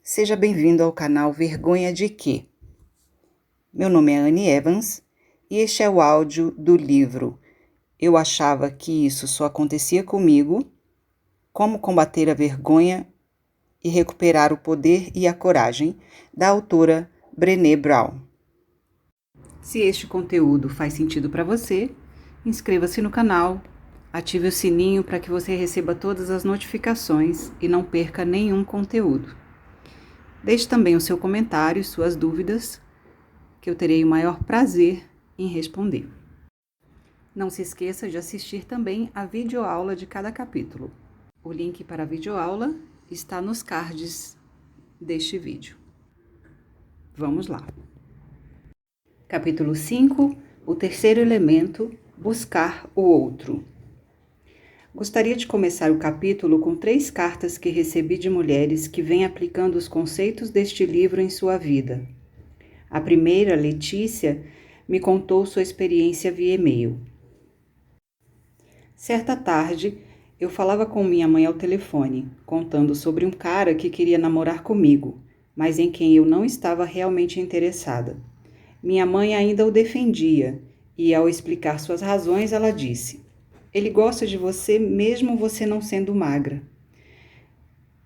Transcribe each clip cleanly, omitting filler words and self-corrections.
Seja bem-vindo ao canal Vergonha de Quê? Meu nome é Anne Evans e este é o áudio do livro Eu Achava que Isso Só Acontecia Comigo, Como Combater a Vergonha e Recuperar o Poder e a Coragem, da autora Brené Brown. Se este conteúdo faz sentido para você, inscreva-se no canal, ative o sininho para que você receba todas as notificações e não perca nenhum conteúdo. Deixe também o seu comentário e suas dúvidas, que eu terei o maior prazer em responder. Não se esqueça de assistir também a videoaula de cada capítulo. O link para a videoaula está nos cards deste vídeo. Vamos lá. Capítulo 5, o terceiro elemento, buscar o outro. Gostaria de começar o capítulo com 3 cartas que recebi de mulheres que vêm aplicando os conceitos deste livro em sua vida. A primeira, Letícia, me contou sua experiência via e-mail. Certa tarde, eu falava com minha mãe ao telefone, contando sobre um cara que queria namorar comigo, mas em quem eu não estava realmente interessada. Minha mãe ainda o defendia, e ao explicar suas razões, ela disse: "Ele gosta de você mesmo você não sendo magra.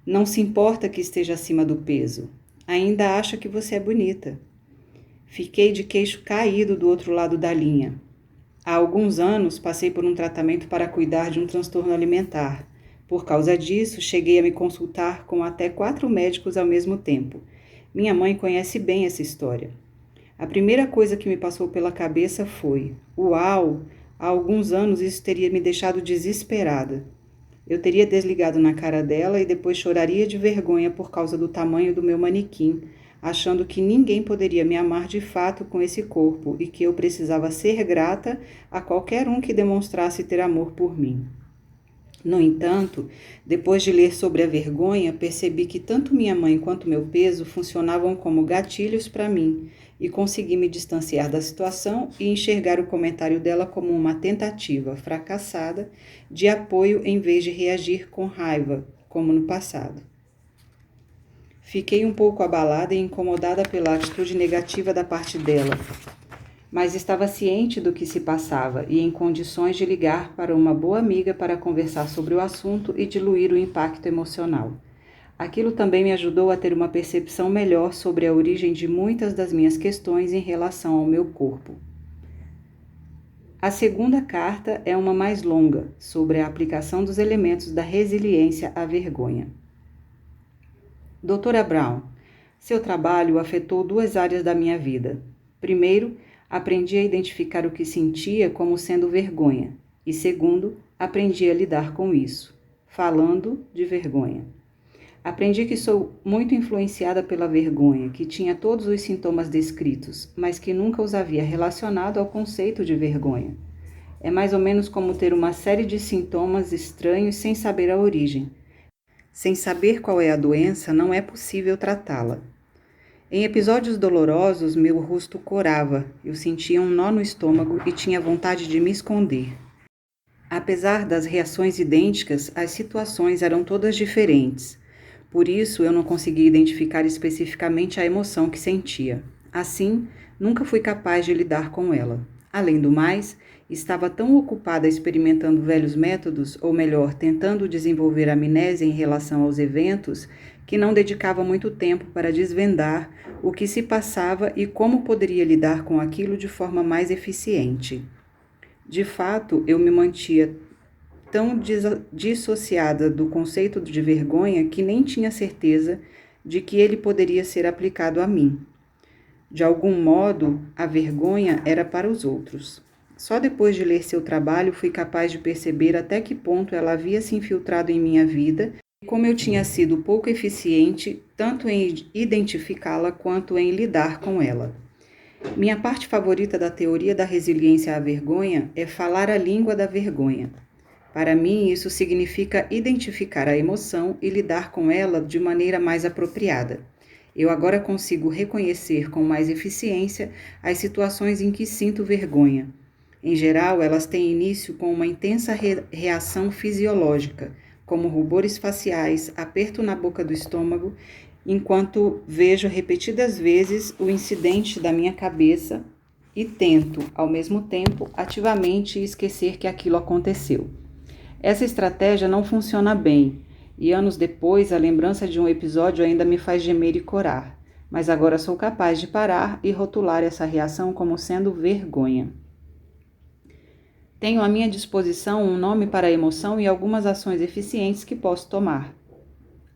Não se importa que esteja acima do peso. Ainda acha que você é bonita." Fiquei de queixo caído do outro lado da linha. Há alguns anos passei por um tratamento para cuidar de um transtorno alimentar. Por causa disso, cheguei a me consultar com até 4 médicos ao mesmo tempo. Minha mãe conhece bem essa história. A primeira coisa que me passou pela cabeça foi: uau, há alguns anos isso teria me deixado desesperada. Eu teria desligado na cara dela e depois choraria de vergonha por causa do tamanho do meu manequim, achando que ninguém poderia me amar de fato com esse corpo e que eu precisava ser grata a qualquer um que demonstrasse ter amor por mim. No entanto, depois de ler sobre a vergonha, percebi que tanto minha mãe quanto meu peso funcionavam como gatilhos para mim e consegui me distanciar da situação e enxergar o comentário dela como uma tentativa fracassada de apoio em vez de reagir com raiva, como no passado. Fiquei um pouco abalada e incomodada pela atitude negativa da parte dela, mas estava ciente do que se passava e em condições de ligar para uma boa amiga para conversar sobre o assunto e diluir o impacto emocional. Aquilo também me ajudou a ter uma percepção melhor sobre a origem de muitas das minhas questões em relação ao meu corpo. A segunda carta é uma mais longa, sobre a aplicação dos elementos da resiliência à vergonha. Doutora Brown, seu trabalho afetou 2 áreas da minha vida. Primeiro, aprendi a identificar o que sentia como sendo vergonha. E segundo, aprendi a lidar com isso, falando de vergonha. Aprendi que sou muito influenciada pela vergonha, que tinha todos os sintomas descritos, mas que nunca os havia relacionado ao conceito de vergonha. É mais ou menos como ter uma série de sintomas estranhos sem saber a origem. Sem saber qual é a doença, não é possível tratá-la. Em episódios dolorosos, meu rosto corava, eu sentia um nó no estômago e tinha vontade de me esconder. Apesar das reações idênticas, as situações eram todas diferentes. Por isso, eu não conseguia identificar especificamente a emoção que sentia. Assim, nunca fui capaz de lidar com ela. Além do mais, estava tão ocupada experimentando velhos métodos, ou melhor, tentando desenvolver amnésia em relação aos eventos, que não dedicava muito tempo para desvendar o que se passava e como poderia lidar com aquilo de forma mais eficiente. De fato, eu me mantinha tão dissociada do conceito de vergonha que nem tinha certeza de que ele poderia ser aplicado a mim. De algum modo, a vergonha era para os outros. Só depois de ler seu trabalho fui capaz de perceber até que ponto ela havia se infiltrado em minha vida e como eu tinha sido pouco eficiente tanto em identificá-la quanto em lidar com ela. Minha parte favorita da teoria da resiliência à vergonha é falar a língua da vergonha. Para mim, isso significa identificar a emoção e lidar com ela de maneira mais apropriada. Eu agora consigo reconhecer com mais eficiência as situações em que sinto vergonha. Em geral, elas têm início com uma intensa reação fisiológica, como rubores faciais, aperto na boca do estômago enquanto vejo repetidas vezes o incidente da minha cabeça e tento, ao mesmo tempo, ativamente esquecer que aquilo aconteceu. Essa estratégia não funciona bem, e anos depois a lembrança de um episódio ainda me faz gemer e corar, mas agora sou capaz de parar e rotular essa reação como sendo vergonha. Tenho à minha disposição um nome para a emoção e algumas ações eficientes que posso tomar.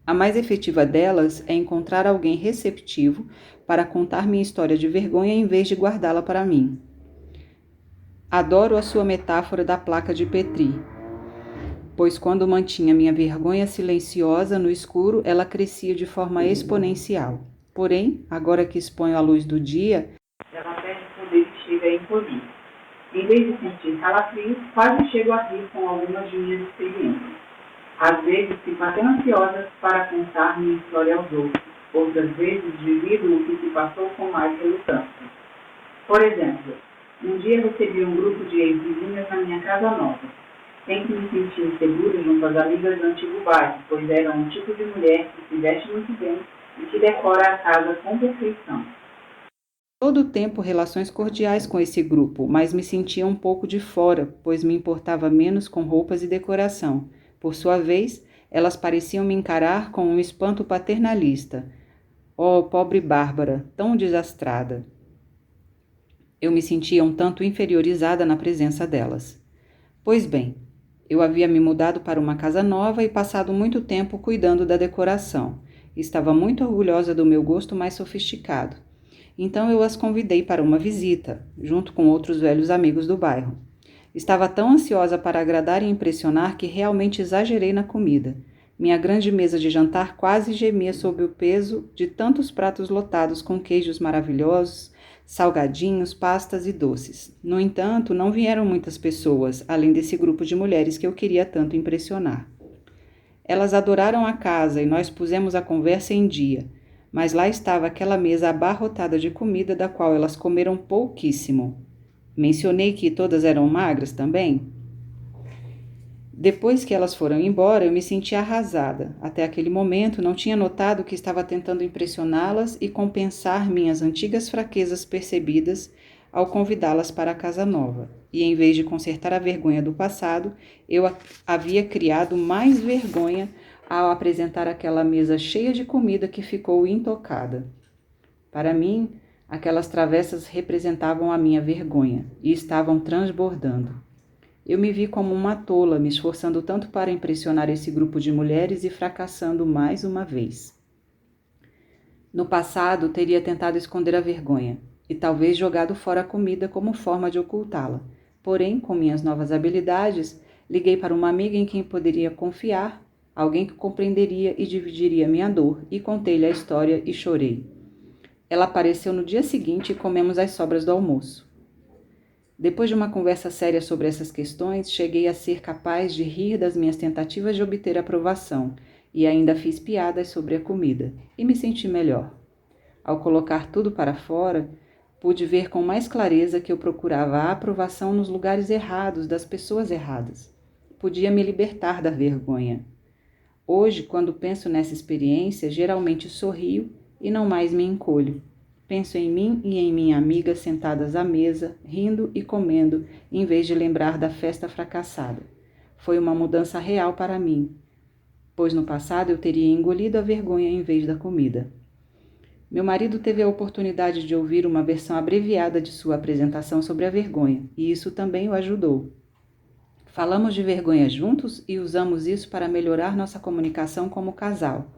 A mais efetiva delas é encontrar alguém receptivo para contar minha história de vergonha em vez de guardá-la para mim. Adoro a sua metáfora da placa de Petri, pois quando mantinha minha vergonha silenciosa no escuro, ela crescia de forma exponencial. Porém, agora que exponho a luz do dia, ela perde o poder que chega a encolher. Em vez de sentir calafrios, quase chego a rir com algumas de minhas experiências. Às vezes fico até ansiosa para contar minha história aos outros. Outras vezes divido o que se passou com mais relutância. Por exemplo, um dia recebi um grupo de ex-vizinhas na minha casa nova. Sempre me senti insegura junto às amigas do antigo bairro, pois eram um tipo de mulher que se veste muito bem e que decora a casa com perfeição. Todo o tempo relações cordiais com esse grupo, mas me sentia um pouco de fora, pois me importava menos com roupas e decoração. Por sua vez, elas pareciam me encarar com um espanto paternalista. Oh, pobre Bárbara, tão desastrada! Eu me sentia um tanto inferiorizada na presença delas. Pois bem, eu havia me mudado para uma casa nova e passado muito tempo cuidando da decoração. Estava muito orgulhosa do meu gosto mais sofisticado. Então eu as convidei para uma visita, junto com outros velhos amigos do bairro. Estava tão ansiosa para agradar e impressionar que realmente exagerei na comida. Minha grande mesa de jantar quase gemia sob o peso de tantos pratos lotados com queijos maravilhosos, salgadinhos, pastas e doces. No entanto, não vieram muitas pessoas, além desse grupo de mulheres que eu queria tanto impressionar. Elas adoraram a casa e nós pusemos a conversa em dia, mas lá estava aquela mesa abarrotada de comida da qual elas comeram pouquíssimo. Mencionei que todas eram magras também? Depois que elas foram embora, eu me senti arrasada. Até aquele momento, não tinha notado que estava tentando impressioná-las e compensar minhas antigas fraquezas percebidas ao convidá-las para a casa nova. E em vez de consertar a vergonha do passado, eu havia criado mais vergonha ao apresentar aquela mesa cheia de comida que ficou intocada. Para mim, aquelas travessas representavam a minha vergonha e estavam transbordando. Eu me vi como uma tola, me esforçando tanto para impressionar esse grupo de mulheres e fracassando mais uma vez. No passado, teria tentado esconder a vergonha e talvez jogado fora a comida como forma de ocultá-la. Porém, com minhas novas habilidades, liguei para uma amiga em quem poderia confiar, alguém que compreenderia e dividiria minha dor, e contei-lhe a história e chorei. Ela apareceu no dia seguinte e comemos as sobras do almoço. Depois de uma conversa séria sobre essas questões, cheguei a ser capaz de rir das minhas tentativas de obter aprovação e ainda fiz piadas sobre a comida e me senti melhor. Ao colocar tudo para fora, pude ver com mais clareza que eu procurava a aprovação nos lugares errados, das pessoas erradas. Podia me libertar da vergonha. Hoje, quando penso nessa experiência, geralmente sorrio e não mais me encolho. Penso em mim e em minha amiga sentadas à mesa, rindo e comendo, em vez de lembrar da festa fracassada. Foi uma mudança real para mim, pois no passado eu teria engolido a vergonha em vez da comida. Meu marido teve a oportunidade de ouvir uma versão abreviada de sua apresentação sobre a vergonha, e isso também o ajudou. Falamos de vergonha juntos e usamos isso para melhorar nossa comunicação como casal.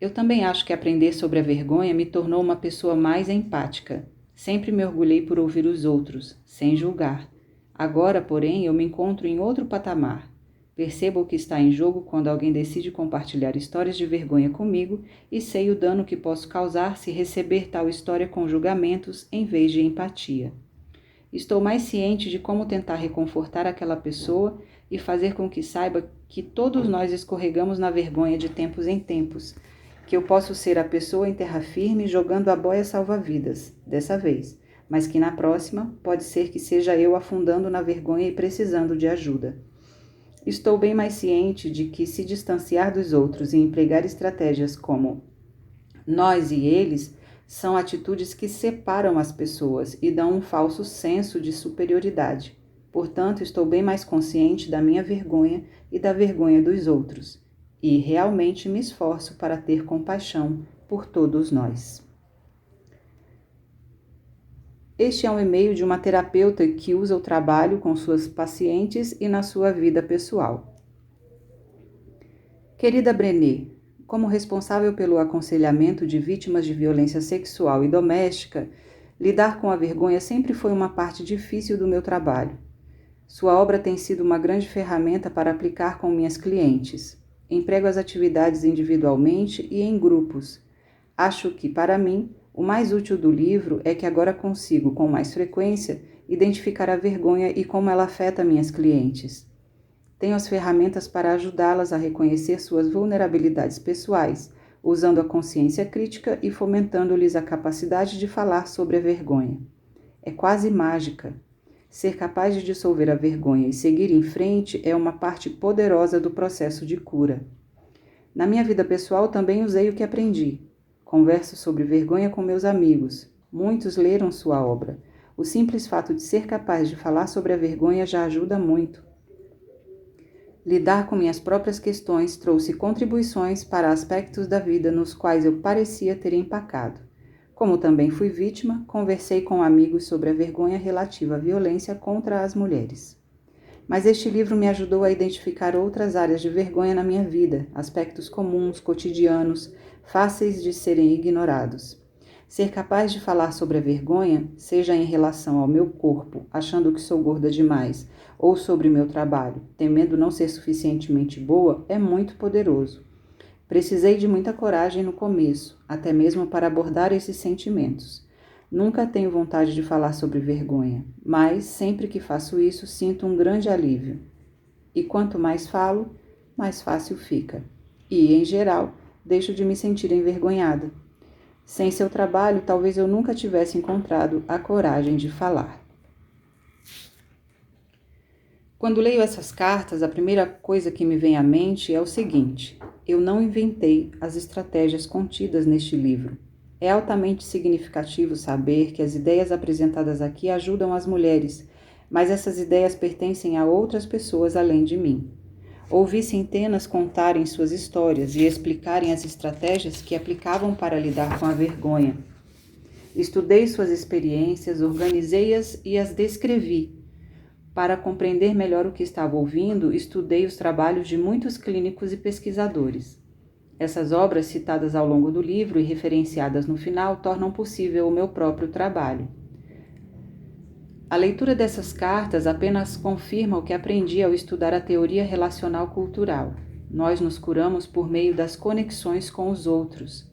Eu também acho que aprender sobre a vergonha me tornou uma pessoa mais empática. Sempre me orgulhei por ouvir os outros, sem julgar. Agora, porém, eu me encontro em outro patamar. Percebo o que está em jogo quando alguém decide compartilhar histórias de vergonha comigo e sei o dano que posso causar se receber tal história com julgamentos em vez de empatia. Estou mais ciente de como tentar reconfortar aquela pessoa e fazer com que saiba que todos nós escorregamos na vergonha de tempos em tempos, que eu posso ser a pessoa em terra firme jogando a boia salva-vidas, dessa vez, mas que na próxima pode ser que seja eu afundando na vergonha e precisando de ajuda. Estou bem mais ciente de que se distanciar dos outros e empregar estratégias como nós e eles são atitudes que separam as pessoas e dão um falso senso de superioridade. Portanto, estou bem mais consciente da minha vergonha e da vergonha dos outros, e realmente me esforço para ter compaixão por todos nós. Este é um e-mail de uma terapeuta que usa o trabalho com suas pacientes e na sua vida pessoal. Querida Brené, como responsável pelo aconselhamento de vítimas de violência sexual e doméstica, lidar com a vergonha sempre foi uma parte difícil do meu trabalho. Sua obra tem sido uma grande ferramenta para aplicar com minhas clientes. Emprego as atividades individualmente e em grupos. Acho que, para mim, o mais útil do livro é que agora consigo, com mais frequência, identificar a vergonha e como ela afeta minhas clientes. Tenho as ferramentas para ajudá-las a reconhecer suas vulnerabilidades pessoais, usando a consciência crítica e fomentando-lhes a capacidade de falar sobre a vergonha. É quase mágica. Ser capaz de dissolver a vergonha e seguir em frente é uma parte poderosa do processo de cura. Na minha vida pessoal também usei o que aprendi. Converso sobre vergonha com meus amigos. Muitos leram sua obra. O simples fato de ser capaz de falar sobre a vergonha já ajuda muito. Lidar com minhas próprias questões trouxe contribuições para aspectos da vida nos quais eu parecia ter empacado. Como também fui vítima, conversei com amigos sobre a vergonha relativa à violência contra as mulheres. Mas este livro me ajudou a identificar outras áreas de vergonha na minha vida, aspectos comuns, cotidianos, fáceis de serem ignorados. Ser capaz de falar sobre a vergonha, seja em relação ao meu corpo, achando que sou gorda demais, ou sobre meu trabalho, temendo não ser suficientemente boa, é muito poderoso. Precisei de muita coragem no começo, até mesmo para abordar esses sentimentos. Nunca tenho vontade de falar sobre vergonha, mas sempre que faço isso sinto um grande alívio. E quanto mais falo, mais fácil fica. E, em geral, deixo de me sentir envergonhada. Sem seu trabalho, talvez eu nunca tivesse encontrado a coragem de falar. Quando leio essas cartas, a primeira coisa que me vem à mente é o seguinte: eu não inventei as estratégias contidas neste livro. É altamente significativo saber que as ideias apresentadas aqui ajudam as mulheres, mas essas ideias pertencem a outras pessoas além de mim. Ouvi centenas contarem suas histórias e explicarem as estratégias que aplicavam para lidar com a vergonha. Estudei suas experiências, organizei-as e as descrevi. Para compreender melhor o que estava ouvindo, estudei os trabalhos de muitos clínicos e pesquisadores. Essas obras, citadas ao longo do livro e referenciadas no final, tornam possível o meu próprio trabalho. A leitura dessas cartas apenas confirma o que aprendi ao estudar a teoria relacional cultural. Nós nos curamos por meio das conexões com os outros.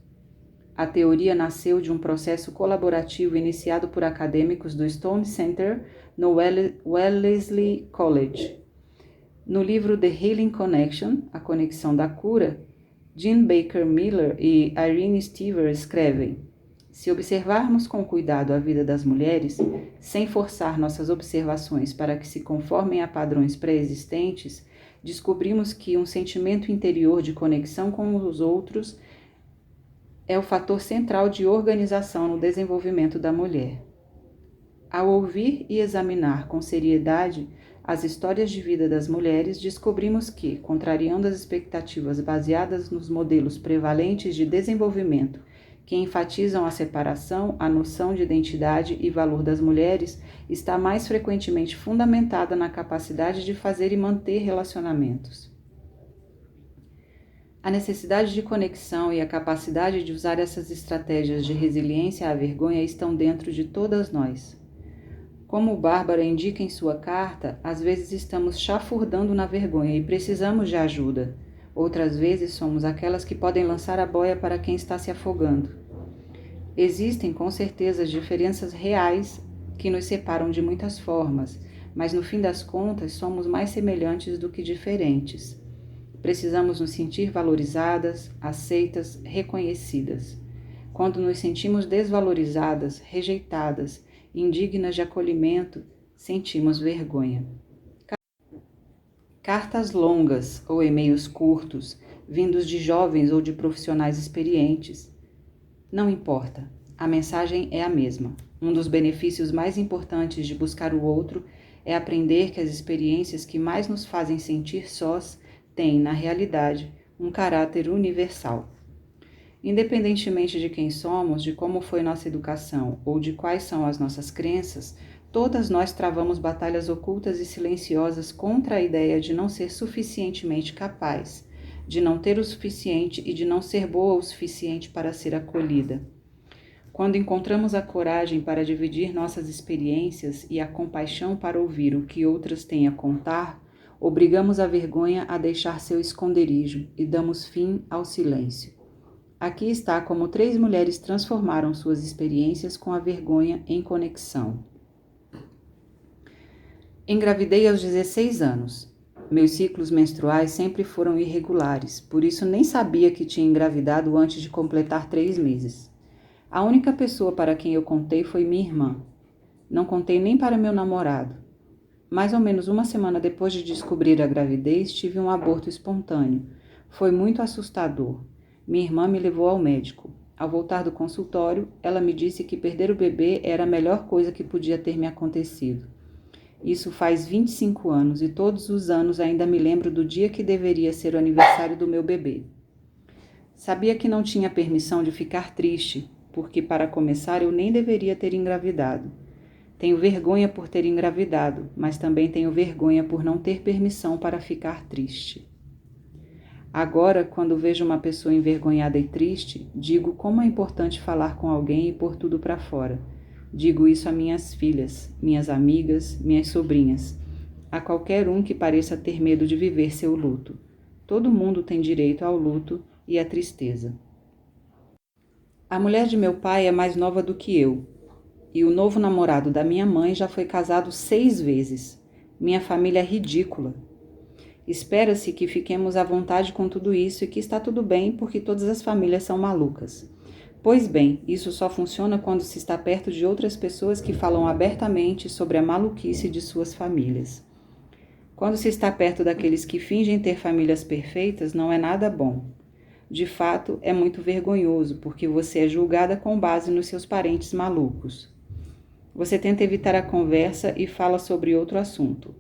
A teoria nasceu de um processo colaborativo iniciado por acadêmicos do Stone Center no Wellesley College. No livro The Healing Connection, A Conexão da Cura, Jean Baker Miller e Irene Stever escrevem: se observarmos com cuidado a vida das mulheres, sem forçar nossas observações para que se conformem a padrões pré-existentes, descobrimos que um sentimento interior de conexão com os outros é o fator central de organização no desenvolvimento da mulher. Ao ouvir e examinar com seriedade as histórias de vida das mulheres, descobrimos que, contrariando as expectativas baseadas nos modelos prevalentes de desenvolvimento que enfatizam a separação, a noção de identidade e valor das mulheres está mais frequentemente fundamentada na capacidade de fazer e manter relacionamentos. A necessidade de conexão e a capacidade de usar essas estratégias de resiliência à vergonha estão dentro de todas nós. Como Bárbara indica em sua carta, às vezes estamos chafurdando na vergonha e precisamos de ajuda. Outras vezes somos aquelas que podem lançar a boia para quem está se afogando. Existem, com certeza, diferenças reais que nos separam de muitas formas, mas no fim das contas somos mais semelhantes do que diferentes. Precisamos nos sentir valorizadas, aceitas, reconhecidas. Quando nos sentimos desvalorizadas, rejeitadas, indignas de acolhimento, sentimos vergonha. Cartas longas ou e-mails curtos, vindos de jovens ou de profissionais experientes. Não importa, a mensagem é a mesma. Um dos benefícios mais importantes de buscar o outro é aprender que as experiências que mais nos fazem sentir sós têm, na realidade, um caráter universal. Independentemente de quem somos, de como foi nossa educação ou de quais são as nossas crenças, todas nós travamos batalhas ocultas e silenciosas contra a ideia de não ser suficientemente capaz, de não ter o suficiente e de não ser boa o suficiente para ser acolhida. Quando encontramos a coragem para dividir nossas experiências e a compaixão para ouvir o que outras têm a contar, obrigamos a vergonha a deixar seu esconderijo e damos fim ao silêncio. Aqui está como 3 mulheres transformaram suas experiências com a vergonha em conexão. Engravidei aos 16 anos. Meus ciclos menstruais sempre foram irregulares, por isso nem sabia que tinha engravidado antes de completar 3 meses. A única pessoa para quem eu contei foi minha irmã. Não contei nem para meu namorado. Mais ou menos uma semana depois de descobrir a gravidez, tive um aborto espontâneo. Foi muito assustador. Minha irmã me levou ao médico. Ao voltar do consultório, ela me disse que perder o bebê era a melhor coisa que podia ter me acontecido. Isso faz 25 anos e todos os anos ainda me lembro do dia que deveria ser o aniversário do meu bebê. Sabia que não tinha permissão de ficar triste, porque, para começar, eu nem deveria ter engravidado. Tenho vergonha por ter engravidado, mas também tenho vergonha por não ter permissão para ficar triste. Agora, quando vejo uma pessoa envergonhada e triste, digo como é importante falar com alguém e pôr tudo para fora. Digo isso a minhas filhas, minhas amigas, minhas sobrinhas, a qualquer um que pareça ter medo de viver seu luto. Todo mundo tem direito ao luto e à tristeza. A mulher de meu pai é mais nova do que eu, e o novo namorado da minha mãe já foi casado 6 vezes. Minha família é ridícula. Espera-se que fiquemos à vontade com tudo isso e que está tudo bem porque todas as famílias são malucas. Pois bem, isso só funciona quando se está perto de outras pessoas que falam abertamente sobre a maluquice de suas famílias. Quando se está perto daqueles que fingem ter famílias perfeitas, não é nada bom. De fato, é muito vergonhoso, porque você é julgada com base nos seus parentes malucos. Você tenta evitar a conversa e fala sobre outro assunto.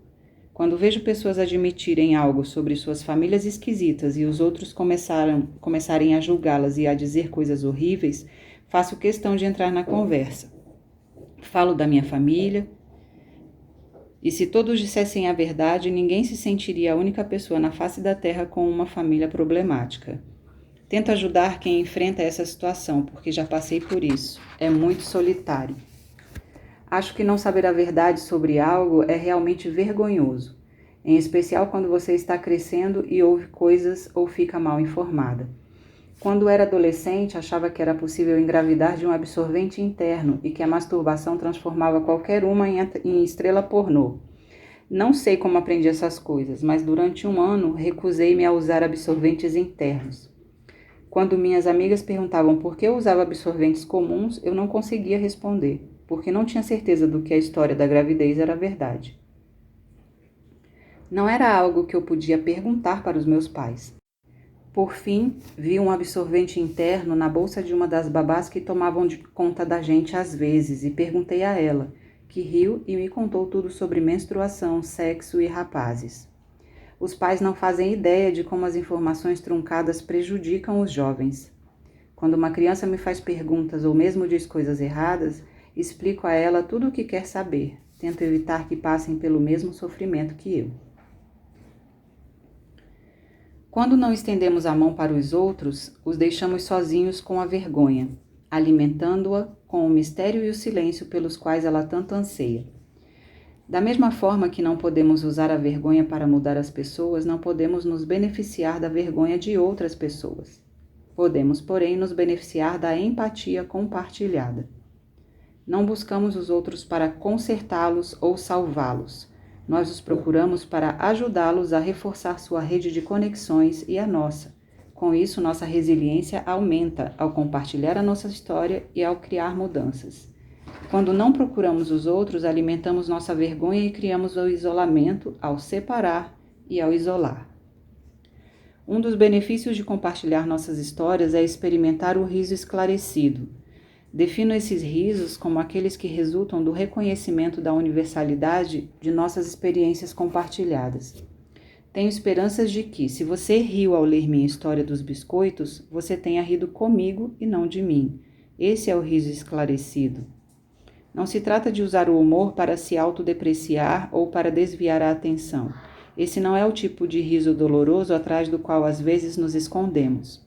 Quando vejo pessoas admitirem algo sobre suas famílias esquisitas e os outros começarem a julgá-las e a dizer coisas horríveis, faço questão de entrar na conversa. Falo da minha família, e se todos dissessem a verdade, ninguém se sentiria a única pessoa na face da terra com uma família problemática. Tento ajudar quem enfrenta essa situação, porque já passei por isso. É muito solitário. Acho que não saber a verdade sobre algo é realmente vergonhoso, em especial quando você está crescendo e ouve coisas ou fica mal informada. Quando era adolescente, achava que era possível engravidar de um absorvente interno e que a masturbação transformava qualquer uma em estrela pornô. Não sei como aprendi essas coisas, mas durante 1 ano recusei-me a usar absorventes internos. Quando minhas amigas perguntavam por que eu usava absorventes comuns, eu não conseguia responder, porque não tinha certeza do que a história da gravidez era verdade. Não era algo que eu podia perguntar para os meus pais. Por fim, vi um absorvente interno na bolsa de uma das babás que tomavam conta da gente às vezes e perguntei a ela, que riu e me contou tudo sobre menstruação, sexo e rapazes. Os pais não fazem ideia de como as informações truncadas prejudicam os jovens. Quando uma criança me faz perguntas ou mesmo diz coisas erradas, explico a ela tudo o que quer saber. Tento evitar que passem pelo mesmo sofrimento que eu. Quando não estendemos a mão para os outros, os deixamos sozinhos com a vergonha, alimentando-a com o mistério e o silêncio pelos quais ela tanto anseia. Da mesma forma que não podemos usar a vergonha para mudar as pessoas, não podemos nos beneficiar da vergonha de outras pessoas. Podemos, porém, nos beneficiar da empatia compartilhada. Não buscamos os outros para consertá-los ou salvá-los. Nós os procuramos para ajudá-los a reforçar sua rede de conexões e a nossa. Com isso, nossa resiliência aumenta ao compartilhar a nossa história e ao criar mudanças. Quando não procuramos os outros, alimentamos nossa vergonha e criamos o isolamento ao separar e ao isolar. Um dos benefícios de compartilhar nossas histórias é experimentar o riso esclarecido. Defino esses risos como aqueles que resultam do reconhecimento da universalidade de nossas experiências compartilhadas. Tenho esperanças de que, se você riu ao ler minha história dos biscoitos, você tenha rido comigo e não de mim. Esse é o riso esclarecido. Não se trata de usar o humor para se autodepreciar ou para desviar a atenção. Esse não é o tipo de riso doloroso atrás do qual às vezes nos escondemos.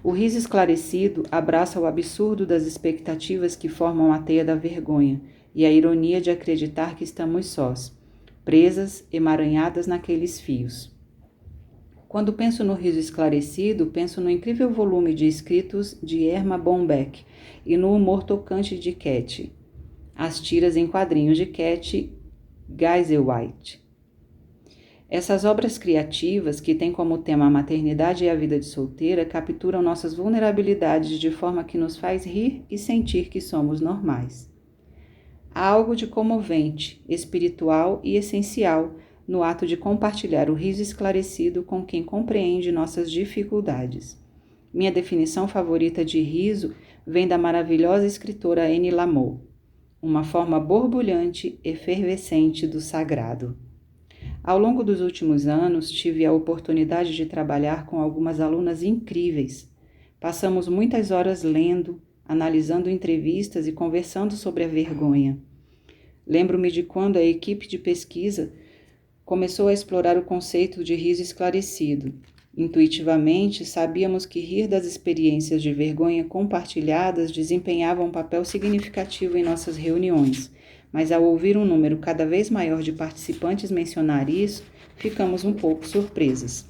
O riso esclarecido abraça o absurdo das expectativas que formam a teia da vergonha e a ironia de acreditar que estamos sós, presas, emaranhadas naqueles fios. Quando penso no riso esclarecido, penso no incrível volume de escritos de Erma Bombeck e no humor tocante de Cat, as tiras em quadrinhos de Cat Geiselwhite. Essas obras criativas, que têm como tema a maternidade e a vida de solteira, capturam nossas vulnerabilidades de forma que nos faz rir e sentir que somos normais. Há algo de comovente, espiritual e essencial no ato de compartilhar o riso esclarecido com quem compreende nossas dificuldades. Minha definição favorita de riso vem da maravilhosa escritora Annie Lamott, uma forma borbulhante, efervescente do sagrado. Ao longo dos últimos anos, tive a oportunidade de trabalhar com algumas alunas incríveis. Passamos muitas horas lendo, analisando entrevistas e conversando sobre a vergonha. Lembro-me de quando a equipe de pesquisa começou a explorar o conceito de riso esclarecido. Intuitivamente, sabíamos que rir das experiências de vergonha compartilhadas desempenhava um papel significativo em nossas reuniões, mas ao ouvir um número cada vez maior de participantes mencionar isso, ficamos um pouco surpresas.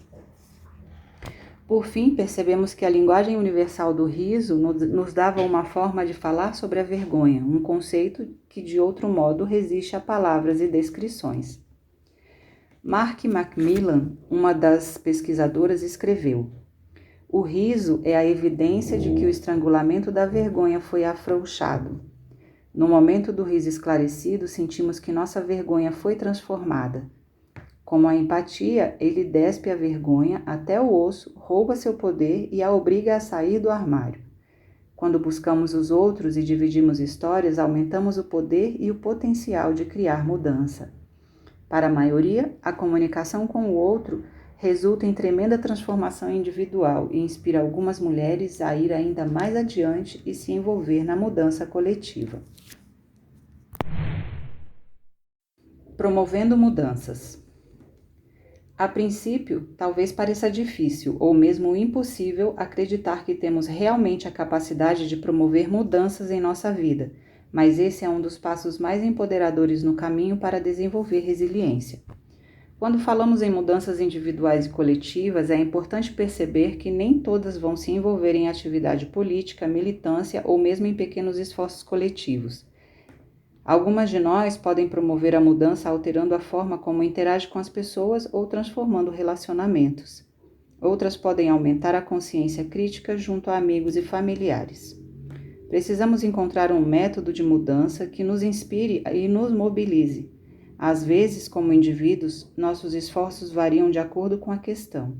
Por fim, percebemos que a linguagem universal do riso nos dava uma forma de falar sobre a vergonha, um conceito que de outro modo resiste a palavras e descrições. Mark Macmillan, uma das pesquisadoras, escreveu: "O riso é a evidência de que o estrangulamento da vergonha foi afrouxado. No momento do riso esclarecido, sentimos que nossa vergonha foi transformada. Como a empatia, ele despe a vergonha até o osso, rouba seu poder e a obriga a sair do armário. Quando buscamos os outros e dividimos histórias, aumentamos o poder e o potencial de criar mudança. Para a maioria, a comunicação com o outro resulta em tremenda transformação individual e inspira algumas mulheres a ir ainda mais adiante e se envolver na mudança coletiva." Promovendo mudanças. A princípio, talvez pareça difícil ou mesmo impossível acreditar que temos realmente a capacidade de promover mudanças em nossa vida, mas esse é um dos passos mais empoderadores no caminho para desenvolver resiliência. Quando falamos em mudanças individuais e coletivas, é importante perceber que nem todas vão se envolver em atividade política, militância ou mesmo em pequenos esforços coletivos. Algumas de nós podem promover a mudança alterando a forma como interage com as pessoas ou transformando relacionamentos. Outras podem aumentar a consciência crítica junto a amigos e familiares. Precisamos encontrar um método de mudança que nos inspire e nos mobilize. Às vezes, como indivíduos, nossos esforços variam de acordo com a questão.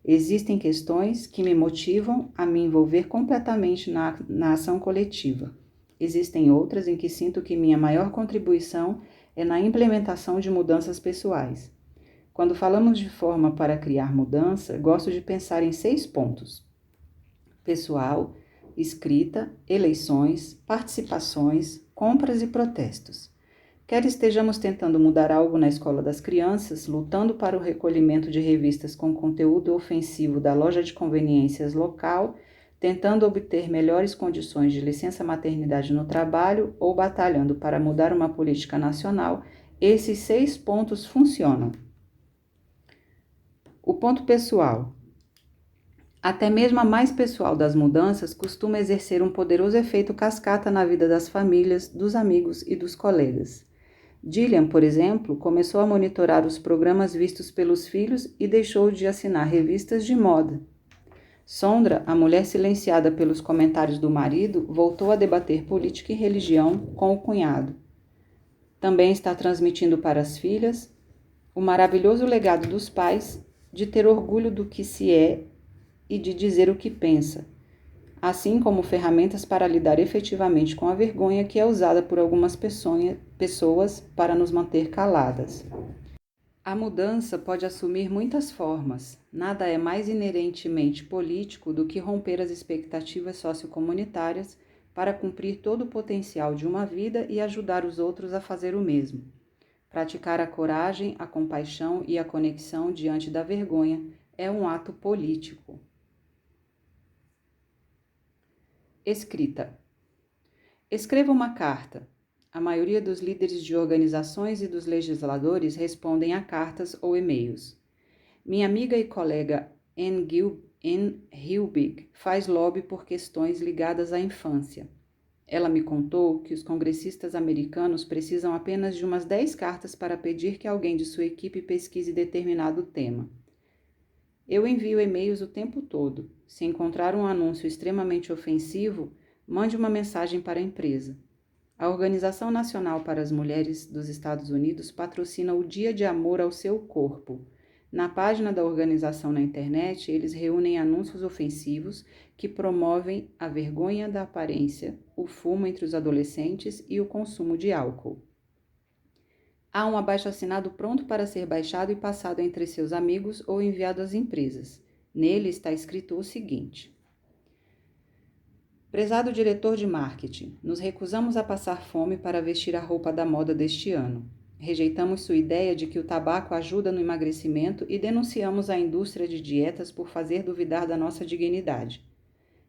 Existem questões que me motivam a me envolver completamente na ação coletiva. Existem outras em que sinto que minha maior contribuição é na implementação de mudanças pessoais. Quando falamos de forma para criar mudança, gosto de pensar em 6 pontos: pessoal, escrita, eleições, participações, compras e protestos. Quer estejamos tentando mudar algo na escola das crianças, lutando para o recolhimento de revistas com conteúdo ofensivo da loja de conveniências local, tentando obter melhores condições de licença maternidade no trabalho ou batalhando para mudar uma política nacional, esses 6 pontos funcionam. O ponto pessoal. Até mesmo a mais pessoal das mudanças costuma exercer um poderoso efeito cascata na vida das famílias, dos amigos e dos colegas. Gillian, por exemplo, começou a monitorar os programas vistos pelos filhos e deixou de assinar revistas de moda. Sondra, a mulher silenciada pelos comentários do marido, voltou a debater política e religião com o cunhado. Também está transmitindo para as filhas O maravilhoso legado dos pais de ter orgulho do que se é e de dizer o que pensa, assim como ferramentas para lidar efetivamente com a vergonha que é usada por algumas pessoas para nos manter caladas. A mudança pode assumir muitas formas. Nada é mais inerentemente político do que romper as expectativas sociocomunitárias para cumprir todo o potencial de uma vida e ajudar os outros a fazer o mesmo. Praticar a coragem, a compaixão e a conexão diante da vergonha é um ato político. Escrita. Escreva uma carta. A maioria dos líderes de organizações e dos legisladores respondem a cartas ou e-mails. Minha amiga e colega Ann Hilbig faz lobby por questões ligadas à infância. Ela me contou que os congressistas americanos precisam apenas de umas 10 cartas para pedir que alguém de sua equipe pesquise determinado tema. Eu envio e-mails o tempo todo. Se encontrar um anúncio extremamente ofensivo, mande uma mensagem para a empresa. A Organização Nacional para as Mulheres dos Estados Unidos patrocina o Dia de Amor ao Seu Corpo. Na página da organização na internet, eles reúnem anúncios ofensivos que promovem a vergonha da aparência, o fumo entre os adolescentes e o consumo de álcool. Há um abaixo-assinado pronto para ser baixado e passado entre seus amigos ou enviado às empresas. Nele está escrito o seguinte: Prezado diretor de marketing, nos recusamos a passar fome para vestir a roupa da moda deste ano. Rejeitamos sua ideia de que o tabaco ajuda no emagrecimento e denunciamos a indústria de dietas por fazer duvidar da nossa dignidade.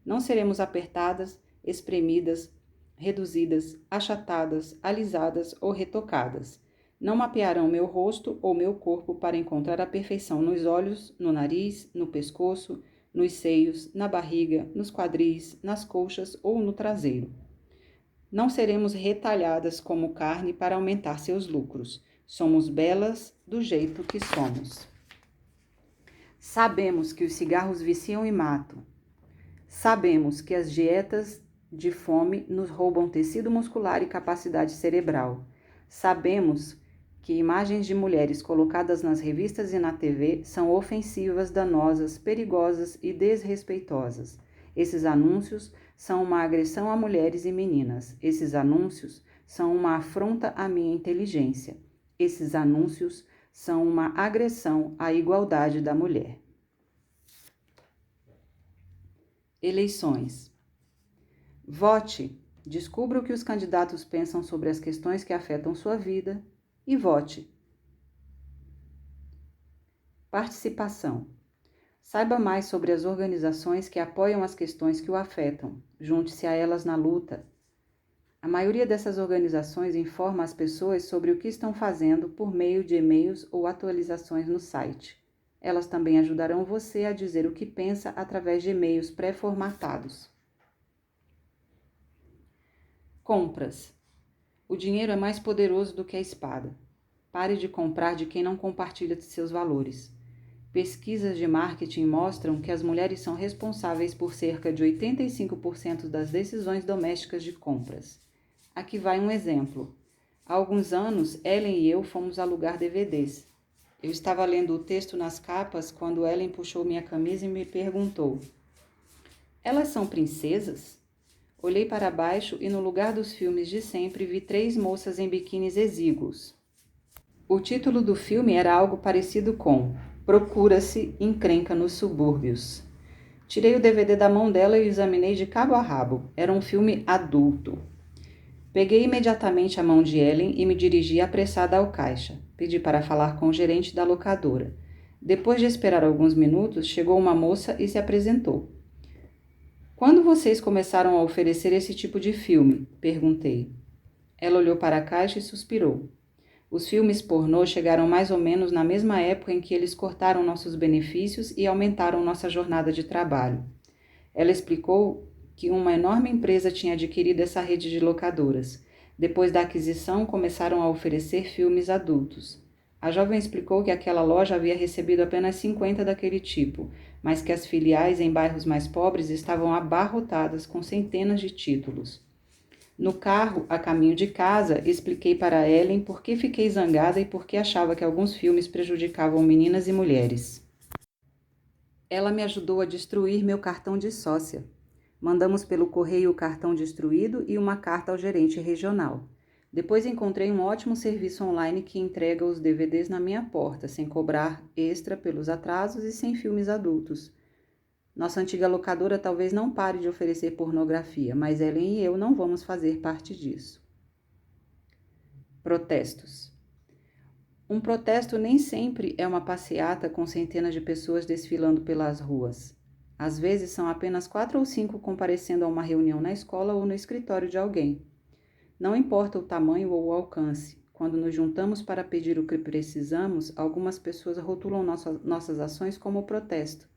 Não seremos apertadas, espremidas, reduzidas, achatadas, alisadas ou retocadas. Não mapearão meu rosto ou meu corpo para encontrar a perfeição nos olhos, no nariz, no pescoço, nos seios, na barriga, nos quadris, nas coxas ou no traseiro. Não seremos retalhadas como carne para aumentar seus lucros. Somos belas do jeito que somos. Sabemos que os cigarros viciam e matam. Sabemos que as dietas de fome nos roubam tecido muscular e capacidade cerebral. Sabemos que imagens de mulheres colocadas nas revistas e na TV são ofensivas, danosas, perigosas e desrespeitosas. Esses anúncios são uma agressão a mulheres e meninas. Esses anúncios são uma afronta à minha inteligência. Esses anúncios são uma agressão à igualdade da mulher. Eleições. Vote. Descubra o que os candidatos pensam sobre as questões que afetam sua vida e vote. Participação. Saiba mais sobre as organizações que apoiam as questões que o afetam. Junte-se a elas na luta. A maioria dessas organizações informa as pessoas sobre o que estão fazendo por meio de e-mails ou atualizações no site. Elas também ajudarão você a dizer o que pensa através de e-mails pré-formatados. Compras. O dinheiro é mais poderoso do que a espada. Pare de comprar de quem não compartilha de seus valores. Pesquisas de marketing mostram que as mulheres são responsáveis por cerca de 85% das decisões domésticas de compras. Aqui vai um exemplo. Há alguns anos, Ellen e eu fomos alugar DVDs. Eu estava lendo o texto nas capas quando Ellen puxou minha camisa e me perguntou: "Elas são princesas?" Olhei para baixo e no lugar dos filmes de sempre vi 3 moças em biquínis exíguos. O título do filme era algo parecido com Procura-se Encrenca nos Subúrbios. Tirei o DVD da mão dela e o examinei de cabo a rabo. Era um filme adulto. Peguei imediatamente a mão de Ellen e me dirigi apressada ao caixa. Pedi para falar com o gerente da locadora. Depois de esperar alguns minutos, chegou uma moça e se apresentou. "Quando vocês começaram a oferecer esse tipo de filme?" perguntei. Ela olhou para a caixa e suspirou. Os filmes pornô chegaram mais ou menos na mesma época em que eles cortaram nossos benefícios e aumentaram nossa jornada de trabalho. Ela explicou que uma enorme empresa tinha adquirido essa rede de locadoras. Depois da aquisição, começaram a oferecer filmes adultos. A jovem explicou que aquela loja havia recebido apenas 50 daquele tipo, mas que as filiais em bairros mais pobres estavam abarrotadas com centenas de títulos. No carro, a caminho de casa, expliquei para Ellen por que fiquei zangada e por que achava que alguns filmes prejudicavam meninas e mulheres. Ela me ajudou a destruir meu cartão de sócia. Mandamos pelo correio o cartão destruído e uma carta ao gerente regional. Depois encontrei um ótimo serviço online que entrega os DVDs na minha porta, sem cobrar extra pelos atrasos e sem filmes adultos. Nossa antiga locadora talvez não pare de oferecer pornografia, mas Ellen e eu não vamos fazer parte disso. Protestos. Um protesto nem sempre é uma passeata com centenas de pessoas desfilando pelas ruas. Às vezes são apenas 4 ou 5 comparecendo a uma reunião na escola ou no escritório de alguém. Não importa o tamanho ou o alcance, quando nos juntamos para pedir o que precisamos, algumas pessoas rotulam nossas ações como protesto.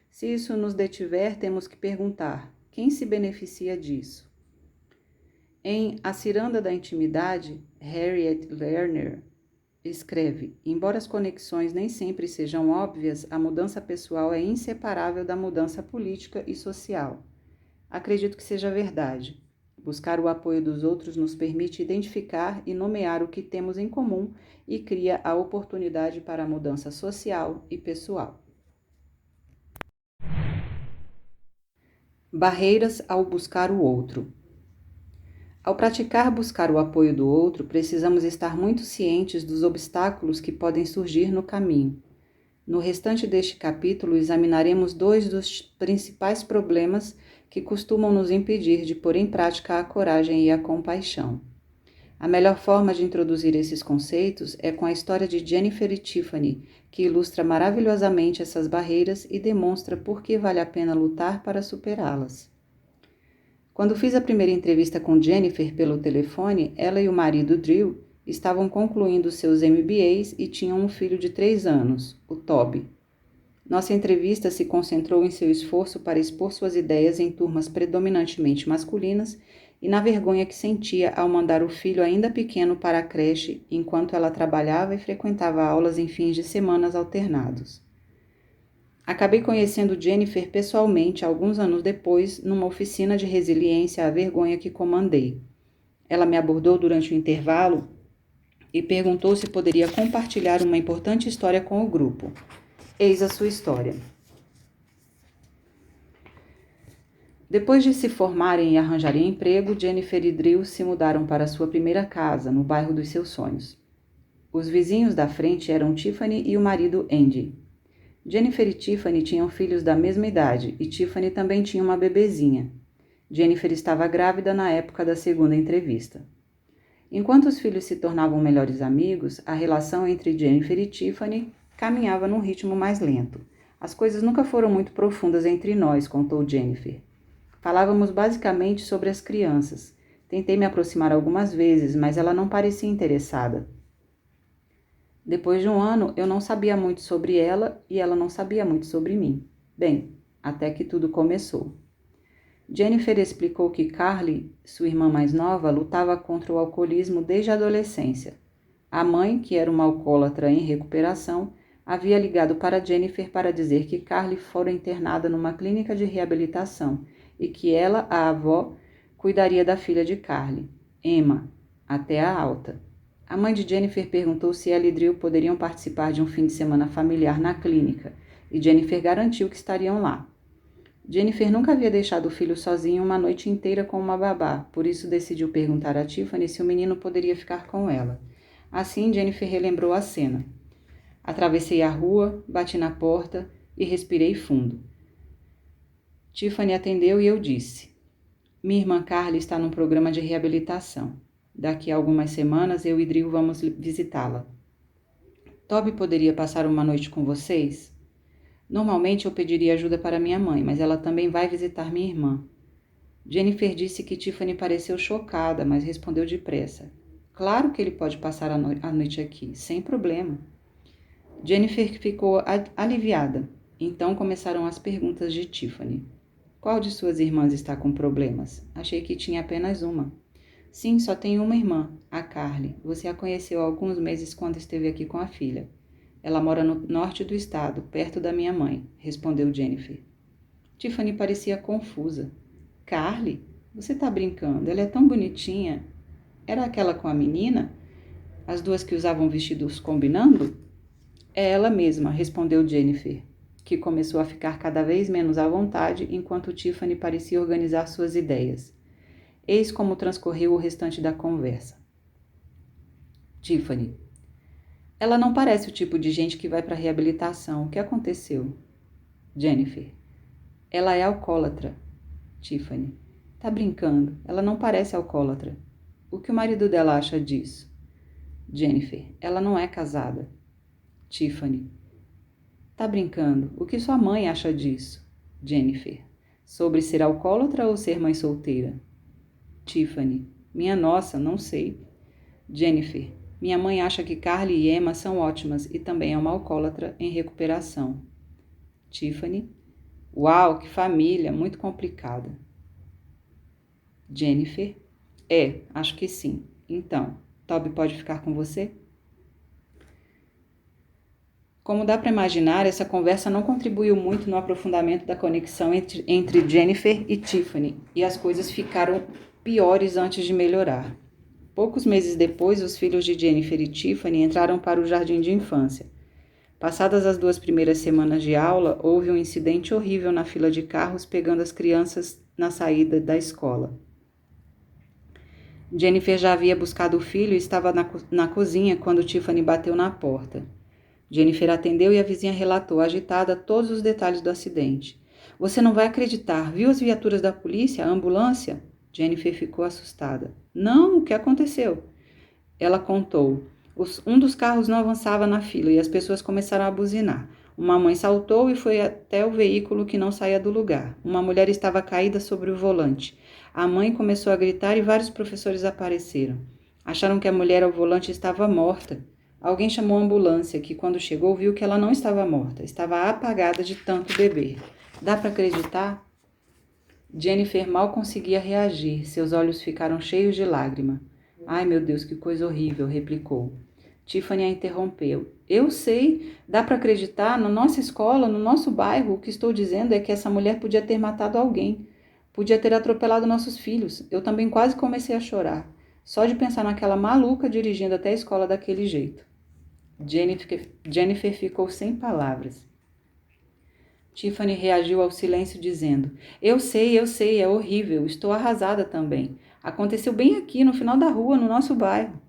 Se isso nos detiver, temos que perguntar: quem se beneficia disso? Em A Ciranda da Intimidade, Harriet Lerner escreve: embora as conexões nem sempre sejam óbvias, a mudança pessoal é inseparável da mudança política e social. Acredito que seja verdade. Buscar o apoio dos outros nos permite identificar e nomear o que temos em comum e cria a oportunidade para a mudança social e pessoal. Barreiras ao buscar o outro. Ao praticar buscar o apoio do outro, precisamos estar muito cientes dos obstáculos que podem surgir no caminho. No restante deste capítulo, examinaremos 2 dos principais problemas que costumam nos impedir de pôr em prática a coragem e a compaixão. A melhor forma de introduzir esses conceitos é com a história de Jennifer e Tiffany, que ilustra maravilhosamente essas barreiras e demonstra por que vale a pena lutar para superá-las. Quando fiz a primeira entrevista com Jennifer pelo telefone, ela e o marido Drew estavam concluindo seus MBAs e tinham um filho de 3 anos, o Toby. Nossa entrevista se concentrou em seu esforço para expor suas ideias em turmas predominantemente masculinas e na vergonha que sentia ao mandar o filho ainda pequeno para a creche enquanto ela trabalhava e frequentava aulas em fins de semanas alternados. Acabei conhecendo Jennifer pessoalmente alguns anos depois, numa oficina de resiliência à vergonha que comandei. Ela me abordou durante o intervalo e perguntou se poderia compartilhar uma importante história com o grupo. Eis a sua história. Depois de se formarem e arranjarem emprego, Jennifer e Drew se mudaram para sua primeira casa, no bairro dos seus sonhos. Os vizinhos da frente eram Tiffany e o marido Andy. Jennifer e Tiffany tinham filhos da mesma idade e Tiffany também tinha uma bebezinha. Jennifer estava grávida na época da segunda entrevista. Enquanto os filhos se tornavam melhores amigos, a relação entre Jennifer e Tiffany caminhava num ritmo mais lento. As coisas nunca foram muito profundas entre nós, contou Jennifer. Falávamos basicamente sobre as crianças. Tentei me aproximar algumas vezes, mas ela não parecia interessada. Depois de um ano, eu não sabia muito sobre ela e ela não sabia muito sobre mim. Bem, até que tudo começou. Jennifer explicou que Carly, sua irmã mais nova, lutava contra o alcoolismo desde a adolescência. A mãe, que era uma alcoólatra em recuperação, havia ligado para Jennifer para dizer que Carly fora internada numa clínica de reabilitação e que ela, a avó, cuidaria da filha de Carly, Emma, até a alta. A mãe de Jennifer perguntou se ela e Drew poderiam participar de um fim de semana familiar na clínica, e Jennifer garantiu que estariam lá. Jennifer nunca havia deixado o filho sozinho uma noite inteira com uma babá, por isso decidiu perguntar a Tiffany se o menino poderia ficar com ela. Assim, Jennifer relembrou a cena. Atravessei a rua, bati na porta e respirei fundo. Tiffany atendeu e eu disse: minha irmã Carly está num programa de reabilitação. Daqui a algumas semanas eu e Drew vamos visitá-la. Toby poderia passar uma noite com vocês? Normalmente eu pediria ajuda para minha mãe, mas ela também vai visitar minha irmã. Jennifer disse que Tiffany pareceu chocada, mas respondeu depressa. Claro que ele pode passar a noite aqui, sem problema. Jennifer ficou aliviada. Então começaram as perguntas de Tiffany. Qual de suas irmãs está com problemas? Achei que tinha apenas uma. Sim, só tenho uma irmã, a Carly. Você a conheceu há alguns meses quando esteve aqui com a filha. Ela mora no norte do estado, perto da minha mãe, respondeu Jennifer. Tiffany parecia confusa. Carly? Você tá brincando? Ela é tão bonitinha. Era aquela com a menina? As duas que usavam vestidos combinando? É ela mesma, respondeu Jennifer, que começou a ficar cada vez menos à vontade enquanto Tiffany parecia organizar suas ideias. Eis como transcorreu o restante da conversa. Tiffany. Ela não parece o tipo de gente que vai para reabilitação. O que aconteceu? Jennifer. Ela é alcoólatra. Tiffany. Tá brincando. Ela não parece alcoólatra. O que o marido dela acha disso? Jennifer. Ela não é casada. Tiffany. Tá brincando. O que sua mãe acha disso? Jennifer. Sobre ser alcoólatra ou ser mãe solteira? Tiffany. Minha nossa, não sei. Jennifer. Minha mãe acha que Carly e Emma são ótimas e também é uma alcoólatra em recuperação. Tiffany. Uau, que família, muito complicada. Jennifer. Acho que sim. Então, Toby pode ficar com você? Como dá para imaginar, essa conversa não contribuiu muito no aprofundamento da conexão entre Jennifer e Tiffany, e as coisas ficaram piores antes de melhorar. Poucos meses depois, os filhos de Jennifer e Tiffany entraram para o jardim de infância. Passadas as 2 primeiras semanas de aula, houve um incidente horrível na fila de carros pegando as crianças na saída da escola. Jennifer já havia buscado o filho e estava na cozinha quando Tiffany bateu na porta. Jennifer atendeu e a vizinha relatou, agitada, todos os detalhes do acidente. Você não vai acreditar. Viu as viaturas da polícia, a ambulância? Jennifer ficou assustada. Não, o que aconteceu? Ela contou. Um dos carros não avançava na fila e as pessoas começaram a buzinar. Uma mãe saltou e foi até o veículo que não saía do lugar. Uma mulher estava caída sobre o volante. A mãe começou a gritar e vários professores apareceram. Acharam que a mulher ao volante estava morta. Alguém chamou a ambulância, que quando chegou viu que ela não estava morta, estava apagada de tanto beber. Dá para acreditar? Jennifer mal conseguia reagir, seus olhos ficaram cheios de lágrima. Ai, meu Deus, que coisa horrível, replicou. Tiffany a interrompeu. Eu sei, dá para acreditar, na nossa escola, no nosso bairro, o que estou dizendo é que essa mulher podia ter matado alguém, podia ter atropelado nossos filhos. Eu também quase comecei a chorar, só de pensar naquela maluca dirigindo até a escola daquele jeito. Jennifer ficou sem palavras. Tiffany reagiu ao silêncio dizendo, eu sei, é horrível, estou arrasada também. Aconteceu bem aqui, no final da rua, no nosso bairro.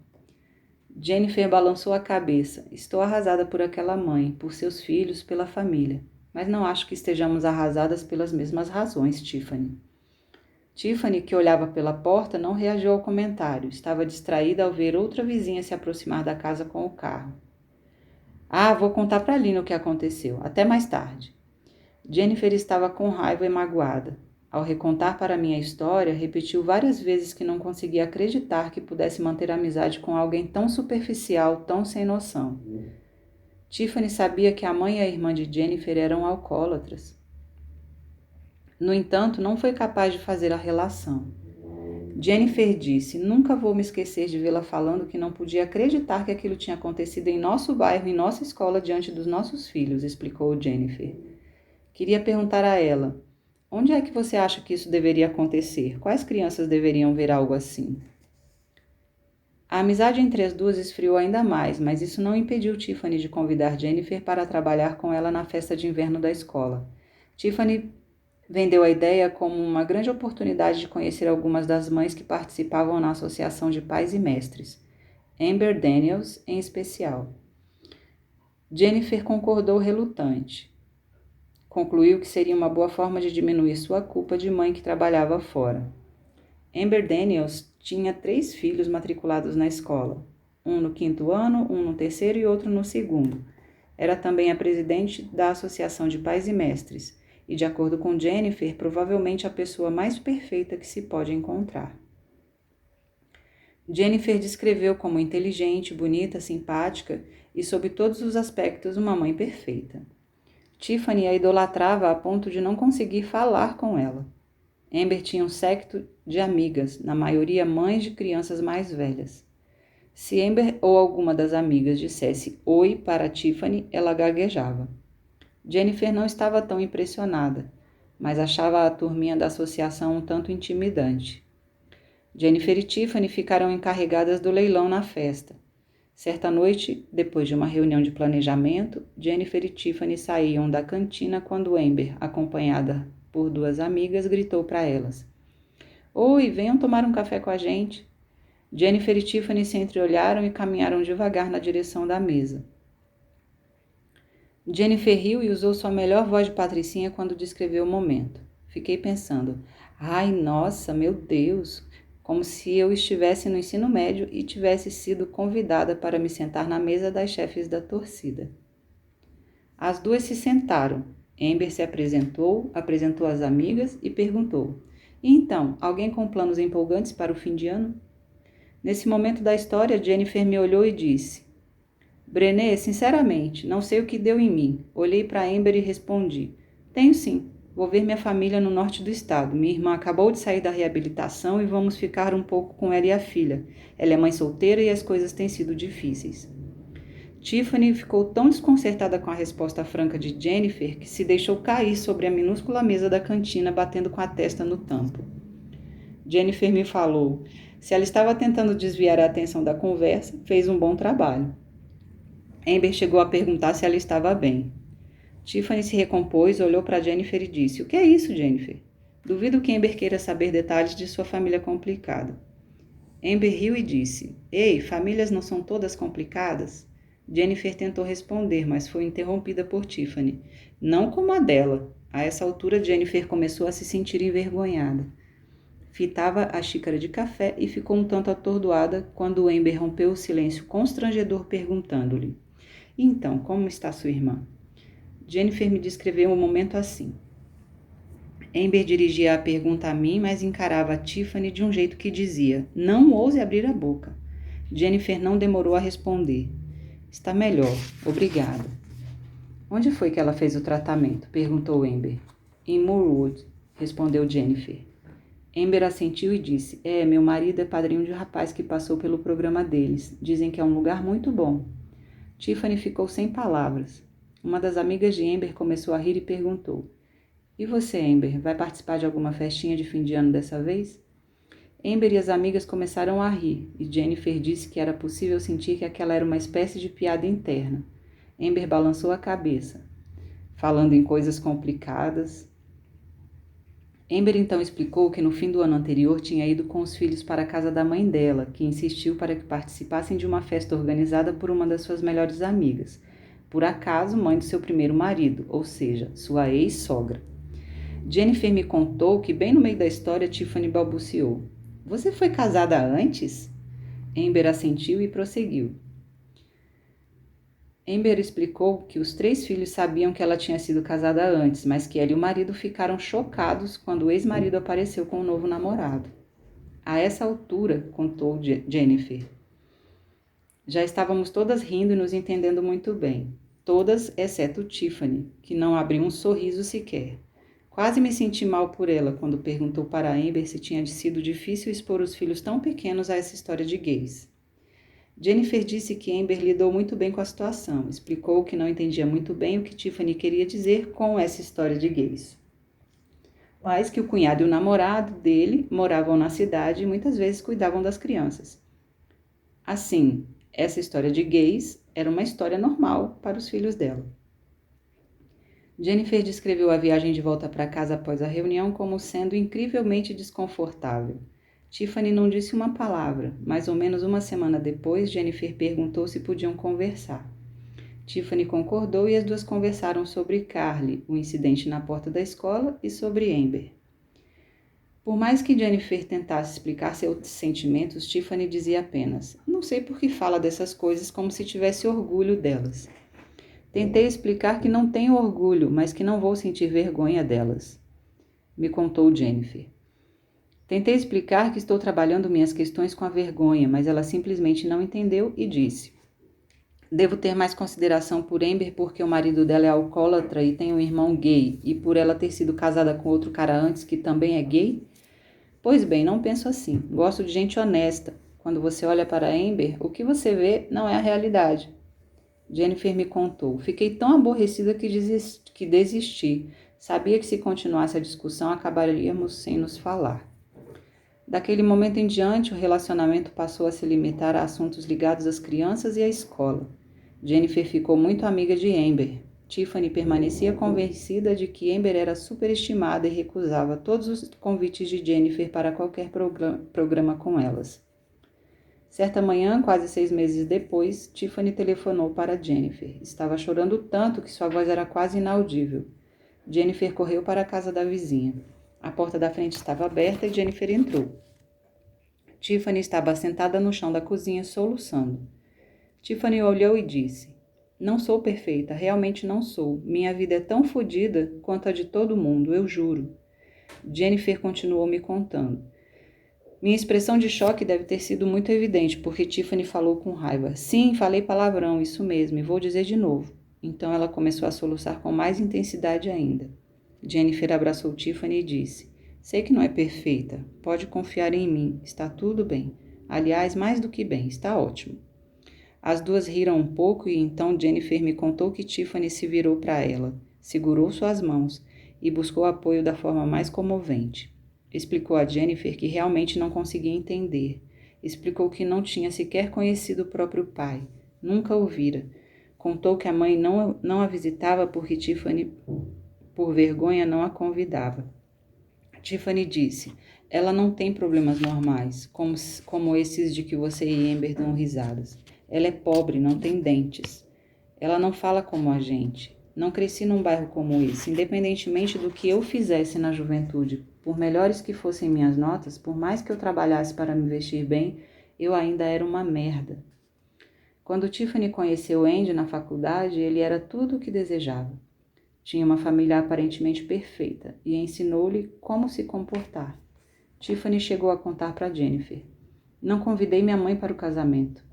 Jennifer balançou a cabeça. Estou arrasada por aquela mãe, por seus filhos, pela família. Mas não acho que estejamos arrasadas pelas mesmas razões, Tiffany. Tiffany, que olhava pela porta, não reagiu ao comentário. Estava distraída ao ver outra vizinha se aproximar da casa com o carro. Vou contar para Lina o que aconteceu. Até mais tarde. Jennifer estava com raiva e magoada. Ao recontar para mim a história, repetiu várias vezes que não conseguia acreditar que pudesse manter amizade com alguém tão superficial, tão sem noção. Tiffany sabia que a mãe e a irmã de Jennifer eram alcoólatras. No entanto, não foi capaz de fazer a relação. Jennifer disse, nunca vou me esquecer de vê-la falando que não podia acreditar que aquilo tinha acontecido em nosso bairro, em nossa escola, diante dos nossos filhos, explicou Jennifer. Queria perguntar a ela, onde é que você acha que isso deveria acontecer? Quais crianças deveriam ver algo assim? A amizade entre as duas esfriou ainda mais, mas isso não impediu Tiffany de convidar Jennifer para trabalhar com ela na festa de inverno da escola. Tiffany vendeu a ideia como uma grande oportunidade de conhecer algumas das mães que participavam na Associação de Pais e Mestres, Amber Daniels em especial. Jennifer concordou relutante. Concluiu que seria uma boa forma de diminuir sua culpa de mãe que trabalhava fora. Amber Daniels tinha 3 filhos matriculados na escola, um no 5º ano, um no 3º e outro no 2º. Era também a presidente da Associação de Pais e Mestres, e, de acordo com Jennifer, provavelmente a pessoa mais perfeita que se pode encontrar. Jennifer descreveu como inteligente, bonita, simpática e, sob todos os aspectos, uma mãe perfeita. Tiffany a idolatrava a ponto de não conseguir falar com ela. Amber tinha um séquito de amigas, na maioria mães de crianças mais velhas. Se Amber ou alguma das amigas dissesse oi para Tiffany, ela gaguejava. Jennifer não estava tão impressionada. mas achava a turminha da associação um tanto intimidante. Jennifer e Tiffany ficaram encarregadas do leilão na festa. Certa noite, depois de uma reunião de planejamento, Jennifer e Tiffany saíam da cantina quando Amber, acompanhada por duas amigas, gritou para elas: "Oi, venham tomar um café com a gente." Jennifer e Tiffany se entreolharam e caminharam devagar na direção da mesa. Jennifer riu e usou sua melhor voz de patricinha quando descreveu o momento. Fiquei pensando: ai, nossa, meu Deus! Como se eu estivesse no ensino médio e tivesse sido convidada para me sentar na mesa das chefes da torcida. As duas se sentaram. Amber se apresentou as amigas e perguntou: "E então, alguém com planos empolgantes para o fim de ano?" Nesse momento da história, Jennifer me olhou e disse: "Brené, sinceramente, não sei o que deu em mim." Olhei para Amber e respondi: "Tenho sim. Vou ver minha família no norte do estado. Minha irmã acabou de sair da reabilitação e vamos ficar um pouco com ela e a filha. Ela é mãe solteira e as coisas têm sido difíceis." Tiffany ficou tão desconcertada com a resposta franca de Jennifer que se deixou cair sobre a minúscula mesa da cantina, batendo com a testa no tampo. Jennifer me falou: se ela estava tentando desviar a atenção da conversa, fez um bom trabalho. Amber chegou a perguntar se ela estava bem. Tiffany se recompôs, olhou para Jennifer e disse: "O que é isso, Jennifer? Duvido que Amber queira saber detalhes de sua família complicada." Amber riu e disse: "Ei, famílias não são todas complicadas?" Jennifer tentou responder, mas foi interrompida por Tiffany. Não como a dela. A essa altura, Jennifer começou a se sentir envergonhada. Fitava a xícara de café e ficou um tanto atordoada quando Amber rompeu o silêncio constrangedor perguntando-lhe: "Então, como está sua irmã?" Jennifer me descreveu um momento assim. Amber dirigia a pergunta a mim, mas encarava a Tiffany de um jeito que dizia: "Não ouse abrir a boca." Jennifer não demorou a responder: "Está melhor, obrigada." "Onde foi que ela fez o tratamento?" perguntou Amber. "Em Moorwood", respondeu Jennifer. Amber assentiu e disse: "Meu marido é padrinho de um rapaz que passou pelo programa deles. Dizem que é um lugar muito bom." Tiffany ficou sem palavras. Uma das amigas de Amber começou a rir e perguntou: "E você, Amber, vai participar de alguma festinha de fim de ano dessa vez?" Amber e as amigas começaram a rir, e Jennifer disse que era possível sentir que aquela era uma espécie de piada interna. Amber balançou a cabeça, falando em coisas complicadas. Amber então explicou que no fim do ano anterior tinha ido com os filhos para a casa da mãe dela, que insistiu para que participassem de uma festa organizada por uma das suas melhores amigas, por acaso mãe do seu primeiro marido, ou seja, sua ex-sogra. Jennifer me contou que bem no meio da história Tiffany balbuciou: "Você foi casada antes?" Amber assentiu e prosseguiu. Amber explicou que os 3 filhos sabiam que ela tinha sido casada antes, mas que ela e o marido ficaram chocados quando o ex-marido apareceu com um novo namorado. A essa altura, contou Jennifer, já estávamos todas rindo e nos entendendo muito bem. Todas, exceto Tiffany, que não abriu um sorriso sequer. Quase me senti mal por ela quando perguntou para Amber se tinha sido difícil expor os filhos tão pequenos a essa história de gays. Jennifer disse que Amber lidou muito bem com a situação, explicou que não entendia muito bem o que Tiffany queria dizer com essa história de gays, mas que o cunhado e o namorado dele moravam na cidade e muitas vezes cuidavam das crianças. Assim, essa história de gays era uma história normal para os filhos dela. Jennifer descreveu a viagem de volta para casa após a reunião como sendo incrivelmente desconfortável. Tiffany não disse uma palavra. Mais ou menos uma semana depois, Jennifer perguntou se podiam conversar. Tiffany concordou e as duas conversaram sobre Carly, o incidente na porta da escola, e sobre Amber. Por mais que Jennifer tentasse explicar seus sentimentos, Tiffany dizia apenas: "Não sei por que fala dessas coisas como se tivesse orgulho delas." Tentei explicar que não tenho orgulho, mas que não vou sentir vergonha delas, me contou Jennifer. Tentei explicar que estou trabalhando minhas questões com a vergonha, mas ela simplesmente não entendeu e disse: "Devo ter mais consideração por Amber porque o marido dela é alcoólatra e tem um irmão gay, e por ela ter sido casada com outro cara antes que também é gay? Pois bem, não penso assim. Gosto de gente honesta. Quando você olha para Amber, o que você vê não é a realidade." Jennifer me contou: "Fiquei tão aborrecida que desisti. Sabia que se continuasse a discussão, acabaríamos sem nos falar. Daquele momento em diante, o relacionamento passou a se limitar a assuntos ligados às crianças e à escola. Jennifer ficou muito amiga de Amber. Tiffany permanecia convencida de que Amber era superestimada e recusava todos os convites de Jennifer para qualquer programa com elas. Certa manhã, quase 6 meses depois, Tiffany telefonou para Jennifer. Estava chorando tanto que sua voz era quase inaudível. Jennifer correu para a casa da vizinha. A porta da frente estava aberta e Jennifer entrou. Tiffany estava sentada no chão da cozinha, soluçando. Tiffany olhou e disse: "Não sou perfeita, realmente não sou. Minha vida é tão fodida quanto a de todo mundo, eu juro." Jennifer continuou me contando. Minha expressão de choque deve ter sido muito evidente, porque Tiffany falou com raiva. "Sim, falei palavrão, isso mesmo, e vou dizer de novo." Então ela começou a soluçar com mais intensidade ainda. Jennifer abraçou Tiffany e disse: "Sei que não é perfeita. Pode confiar em mim. Está tudo bem. Aliás, mais do que bem, está ótimo." As duas riram um pouco e então Jennifer me contou que Tiffany se virou para ela, segurou suas mãos e buscou apoio da forma mais comovente. Explicou a Jennifer que realmente não conseguia entender. Explicou que não tinha sequer conhecido o próprio pai. Nunca o vira. Contou que a mãe não a visitava porque Tiffany, por vergonha, não a convidava. Tiffany disse: "Ela não tem problemas normais, como esses de que você e Amber dão risadas. Ela é pobre, não tem dentes. Ela não fala como a gente. Não cresci num bairro como esse, independentemente do que eu fizesse na juventude. Por melhores que fossem minhas notas, por mais que eu trabalhasse para me vestir bem, eu ainda era uma merda." Quando Tiffany conheceu Andy na faculdade, ele era tudo o que desejava. Tinha uma família aparentemente perfeita e ensinou-lhe como se comportar. Tiffany chegou a contar para Jennifer: "Não convidei minha mãe para o casamento.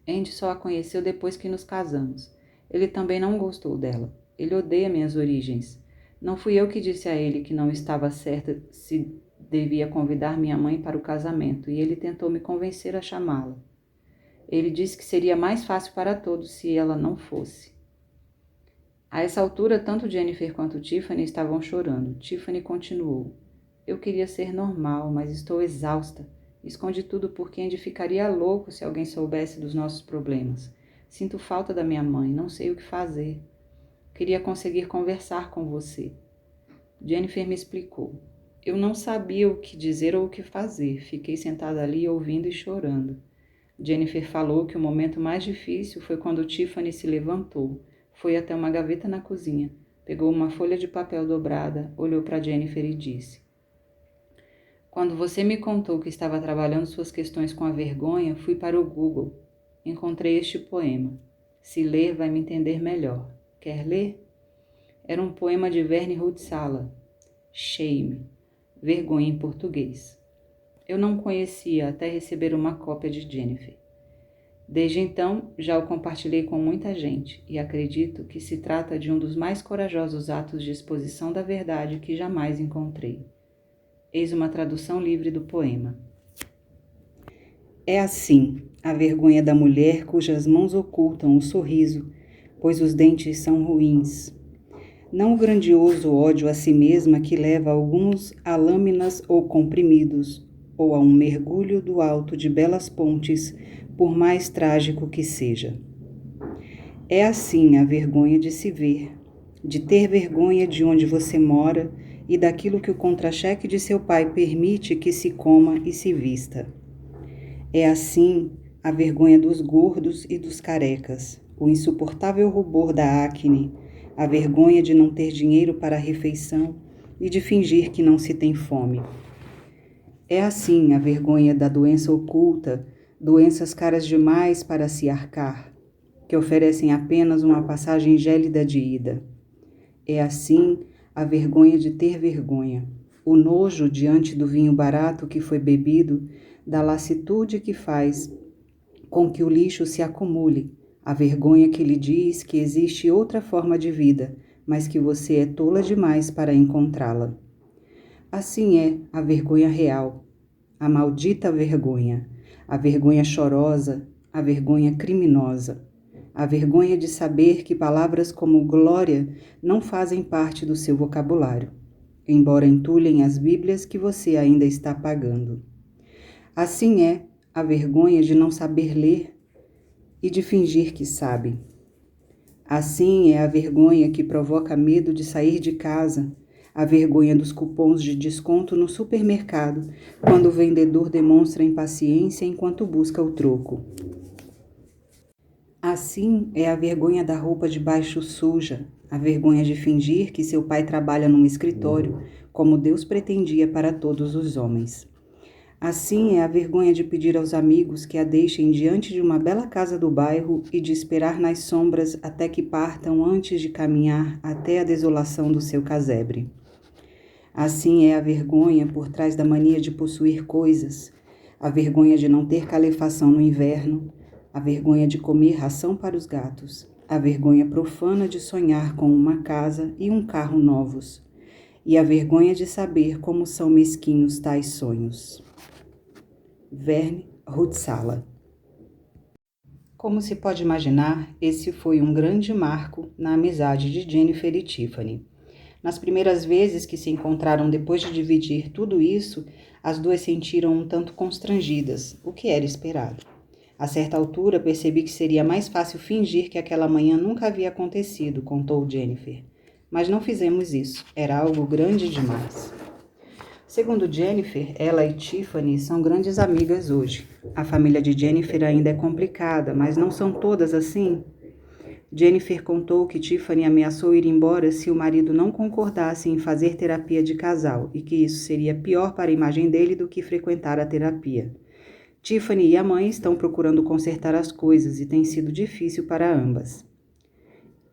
Andy só a conheceu depois que nos casamos. Ele também não gostou dela. Ele odeia minhas origens. Não fui eu que disse a ele que não estava certa se devia convidar minha mãe para o casamento, e ele tentou me convencer a chamá-la. Ele disse que seria mais fácil para todos se ela não fosse." A essa altura, tanto Jennifer quanto Tiffany estavam chorando. Tiffany continuou: "Eu queria ser normal, mas estou exausta. Escondi tudo porque Andy ficaria louco se alguém soubesse dos nossos problemas. Sinto falta da minha mãe, não sei o que fazer. Queria conseguir conversar com você." Jennifer me explicou. Eu não sabia o que dizer ou o que fazer. Fiquei sentada ali ouvindo e chorando. Jennifer falou que o momento mais difícil foi quando Tiffany se levantou, foi até uma gaveta na cozinha, pegou uma folha de papel dobrada, olhou para Jennifer e disse: "Quando você me contou que estava trabalhando suas questões com a vergonha, fui para o Google. Encontrei este poema. Se ler, vai me entender melhor. Quer ler?" Era um poema de Verne Hodsala. Shame. Vergonha em português. Eu não o conhecia até receber uma cópia de Jennifer. Desde então, já o compartilhei com muita gente e acredito que se trata de um dos mais corajosos atos de exposição da verdade que jamais encontrei. Eis uma tradução livre do poema. É assim a vergonha da mulher cujas mãos ocultam o sorriso, pois os dentes são ruins. Não o grandioso ódio a si mesma que leva alguns a lâminas ou comprimidos, ou a um mergulho do alto de belas pontes, por mais trágico que seja. É assim a vergonha de se ver, de ter vergonha de onde você mora e daquilo que o contra-cheque de seu pai permite que se coma e se vista. É assim a vergonha dos gordos e dos carecas, o insuportável rubor da acne, a vergonha de não ter dinheiro para a refeição e de fingir que não se tem fome. É assim a vergonha da doença oculta, doenças caras demais para se arcar, que oferecem apenas uma passagem gélida de ida. É assim a vergonha de ter vergonha, o nojo diante do vinho barato que foi bebido, da lassitude que faz com que o lixo se acumule, a vergonha que lhe diz que existe outra forma de vida, mas que você é tola demais para encontrá-la. Assim é a vergonha real, a maldita vergonha, a vergonha chorosa, a vergonha criminosa. A vergonha de saber que palavras como glória não fazem parte do seu vocabulário, embora entulhem as Bíblias que você ainda está pagando. Assim é a vergonha de não saber ler e de fingir que sabe. Assim é a vergonha que provoca medo de sair de casa, a vergonha dos cupons de desconto no supermercado, quando o vendedor demonstra impaciência enquanto busca o troco. Assim é a vergonha da roupa de baixo suja, a vergonha de fingir que seu pai trabalha num escritório, como Deus pretendia para todos os homens. Assim é a vergonha de pedir aos amigos que a deixem diante de uma bela casa do bairro e de esperar nas sombras até que partam antes de caminhar até a desolação do seu casebre. Assim é a vergonha por trás da mania de possuir coisas, a vergonha de não ter calefação no inverno, a vergonha de comer ração para os gatos, a vergonha profana de sonhar com uma casa e um carro novos, e a vergonha de saber como são mesquinhos tais sonhos. Verne Rudsala. Como se pode imaginar, esse foi um grande marco na amizade de Jennifer e Tiffany. Nas primeiras vezes que se encontraram depois de dividir tudo isso, as duas sentiram um tanto constrangidas, o que era esperado. A certa altura, percebi que seria mais fácil fingir que aquela manhã nunca havia acontecido, contou Jennifer. Mas não fizemos isso, era algo grande demais. Segundo Jennifer, ela e Tiffany são grandes amigas hoje. A família de Jennifer ainda é complicada, mas não são todas assim? Jennifer contou que Tiffany ameaçou ir embora se o marido não concordasse em fazer terapia de casal e que isso seria pior para a imagem dele do que frequentar a terapia. Tiffany e a mãe estão procurando consertar as coisas e tem sido difícil para ambas.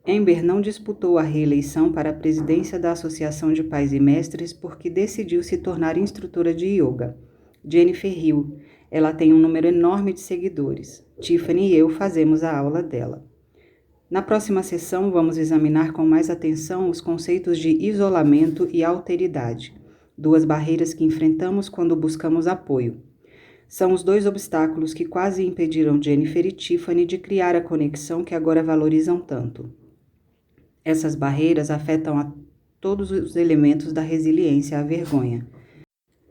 Amber não disputou a reeleição para a presidência da Associação de Pais e Mestres porque decidiu se tornar instrutora de yoga. Jennifer riu. Ela tem um número enorme de seguidores. Tiffany e eu fazemos a aula dela. Na próxima sessão, vamos examinar com mais atenção os conceitos de isolamento e alteridade, duas barreiras que enfrentamos quando buscamos apoio. São os dois obstáculos que quase impediram Jennifer e Tiffany de criar a conexão que agora valorizam tanto. Essas barreiras afetam a todos os elementos da resiliência à vergonha.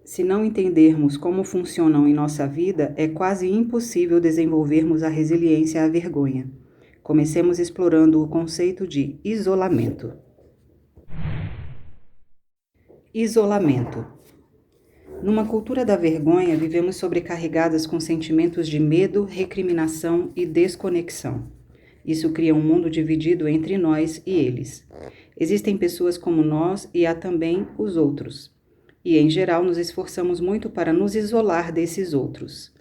Se não entendermos como funcionam em nossa vida, é quase impossível desenvolvermos a resiliência à vergonha. Comecemos explorando o conceito de isolamento. Isolamento. Numa cultura da vergonha, vivemos sobrecarregadas com sentimentos de medo, recriminação e desconexão. Isso cria um mundo dividido entre nós e eles. Existem pessoas como nós e há também os outros. E, em geral, nos esforçamos muito para nos isolar desses outros.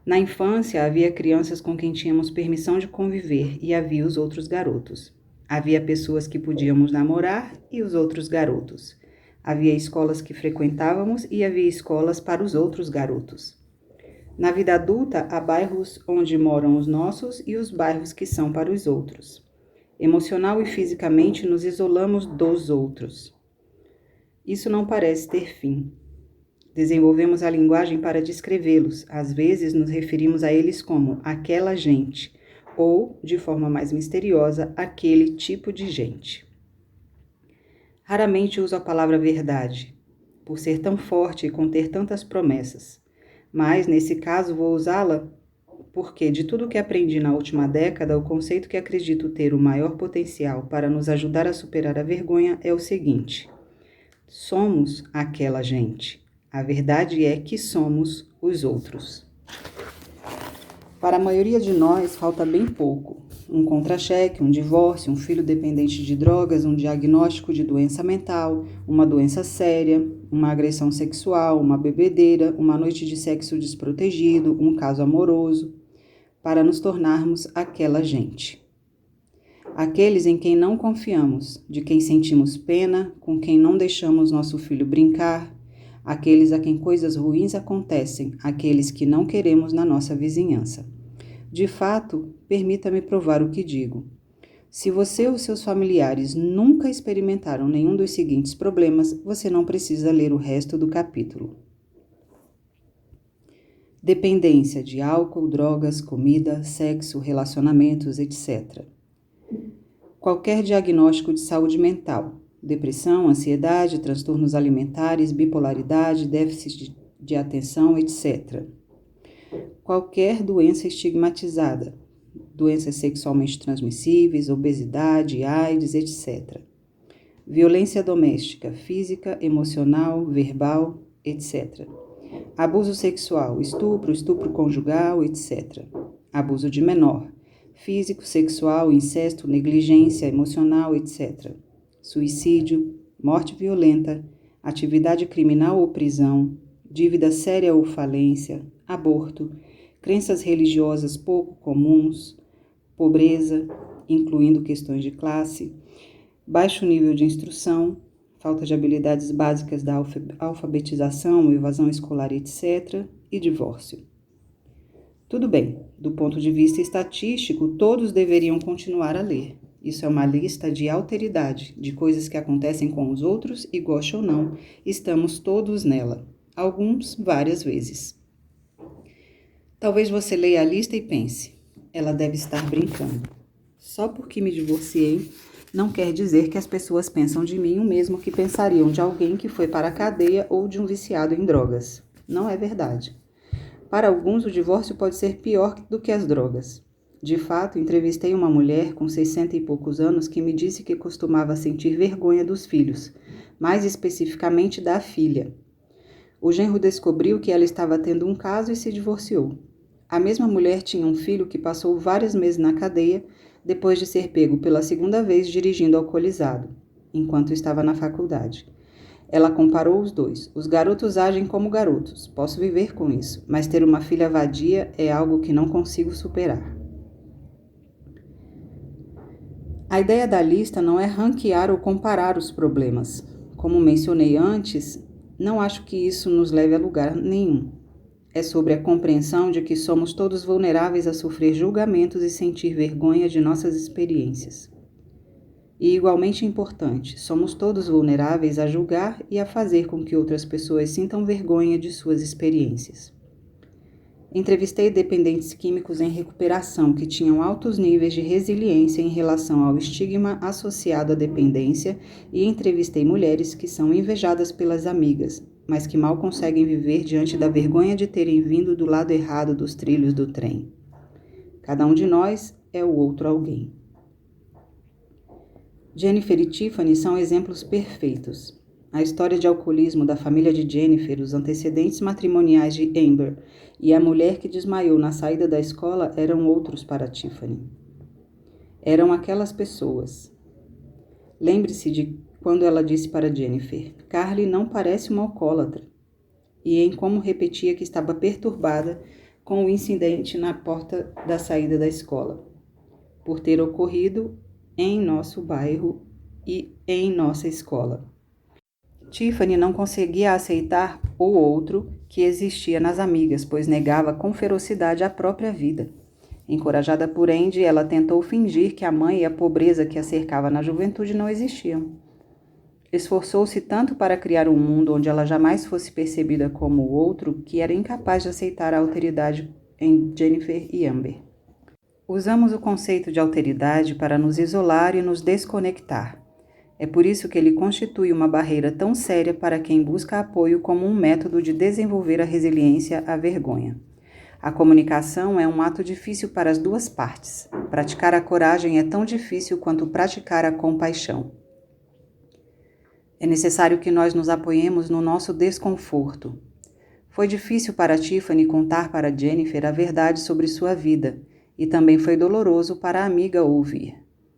Na infância, havia crianças com quem tínhamos permissão de conviver e havia os outros garotos. Havia pessoas que podíamos namorar e os outros garotos. Havia escolas que frequentávamos e havia escolas para os outros garotos. Na vida adulta, há bairros onde moram os nossos e os bairros que são para os outros. Emocional e fisicamente nos isolamos dos outros. Isso não parece ter fim. Desenvolvemos a linguagem para descrevê-los. Às vezes nos referimos a eles como aquela gente, ou, de forma mais misteriosa, aquele tipo de gente. Raramente uso a palavra verdade, por ser tão forte e conter tantas promessas. Mas, nesse caso, vou usá-la porque, de tudo que aprendi na última década, o conceito que acredito ter o maior potencial para nos ajudar a superar a vergonha é o seguinte: somos aquela gente. A verdade é que somos os outros. Para a maioria de nós, falta bem pouco. Um contra-cheque, um divórcio, um filho dependente de drogas, um diagnóstico de doença mental, uma doença séria, uma agressão sexual, uma bebedeira, uma noite de sexo desprotegido, um caso amoroso, para nos tornarmos aquela gente. Aqueles em quem não confiamos, de quem sentimos pena, com quem não deixamos nosso filho brincar, aqueles a quem coisas ruins acontecem, aqueles que não queremos na nossa vizinhança. De fato, permita-me provar o que digo. Se você ou seus familiares nunca experimentaram nenhum dos seguintes problemas, você não precisa ler o resto do capítulo. dependência de álcool, drogas, comida, sexo, relacionamentos, etc. Qualquer diagnóstico de saúde mental, depressão, ansiedade, transtornos alimentares, bipolaridade, déficit de atenção, etc. Qualquer doença estigmatizada, doenças sexualmente transmissíveis, obesidade, AIDS, etc. Violência doméstica, física, emocional, verbal, etc. Abuso sexual, estupro conjugal, etc. Abuso de menor, físico, sexual, incesto, negligência emocional, etc. Suicídio, morte violenta, atividade criminal ou prisão, dívida séria ou falência, aborto, crenças religiosas pouco comuns, pobreza, incluindo questões de classe, baixo nível de instrução, falta de habilidades básicas da alfabetização, evasão escolar, etc., e divórcio. Tudo bem, do ponto de vista estatístico, todos deveriam continuar a ler. Isso é uma lista de alteridade, de coisas que acontecem com os outros e, goste ou não, estamos todos nela, alguns várias vezes. Talvez você leia a lista e pense, ela deve estar brincando. Só porque me divorciei, não quer dizer que as pessoas pensam de mim o mesmo que pensariam de alguém que foi para a cadeia ou de um viciado em drogas. Não é verdade. Para alguns, o divórcio pode ser pior do que as drogas. De fato, entrevistei uma mulher com 60 e poucos anos que me disse que costumava sentir vergonha dos filhos, mais especificamente da filha. O genro descobriu que ela estava tendo um caso e se divorciou. A mesma mulher tinha um filho que passou vários meses na cadeia depois de ser pego pela segunda vez dirigindo alcoolizado, enquanto estava na faculdade. Ela comparou os dois. Os garotos agem como garotos. Posso viver com isso, mas ter uma filha vadia é algo que não consigo superar. A ideia da lista não é ranquear ou comparar os problemas. Como mencionei antes, não acho que isso nos leve a lugar nenhum. É sobre a compreensão de que somos todos vulneráveis a sofrer julgamentos e sentir vergonha de nossas experiências. E, igualmente importante, somos todos vulneráveis a julgar e a fazer com que outras pessoas sintam vergonha de suas experiências. Entrevistei dependentes químicos em recuperação que tinham altos níveis de resiliência em relação ao estigma associado à dependência e entrevistei mulheres que são invejadas pelas amigas, mas que mal conseguem viver diante da vergonha de terem vindo do lado errado dos trilhos do trem. Cada um de nós é o outro alguém. Jennifer e Tiffany são exemplos perfeitos. A história de alcoolismo da família de Jennifer, os antecedentes matrimoniais de Amber e a mulher que desmaiou na saída da escola eram outros para Tiffany. Eram aquelas pessoas. Lembre-se de quando ela disse para Jennifer, Carly não parece uma alcoólatra, e em como repetia que estava perturbada com o incidente na porta da saída da escola, por ter ocorrido em nosso bairro e em nossa escola. Tiffany não conseguia aceitar o outro que existia nas amigas, pois negava com ferocidade a própria vida. Encorajada por Andy, ela tentou fingir que a mãe e a pobreza que a cercava na juventude não existiam. Esforçou-se tanto para criar um mundo onde ela jamais fosse percebida como o outro, que era incapaz de aceitar a alteridade em Jennifer e Amber. Usamos o conceito de alteridade para nos isolar e nos desconectar. É por isso que ele constitui uma barreira tão séria para quem busca apoio como um método de desenvolver a resiliência à vergonha. A comunicação é um ato difícil para as duas partes. Praticar a coragem é tão difícil quanto praticar a compaixão. É necessário que nós nos apoiemos no nosso desconforto. Foi difícil para Tiffany contar para Jennifer a verdade sobre sua vida, e também foi doloroso para a amiga ouvir.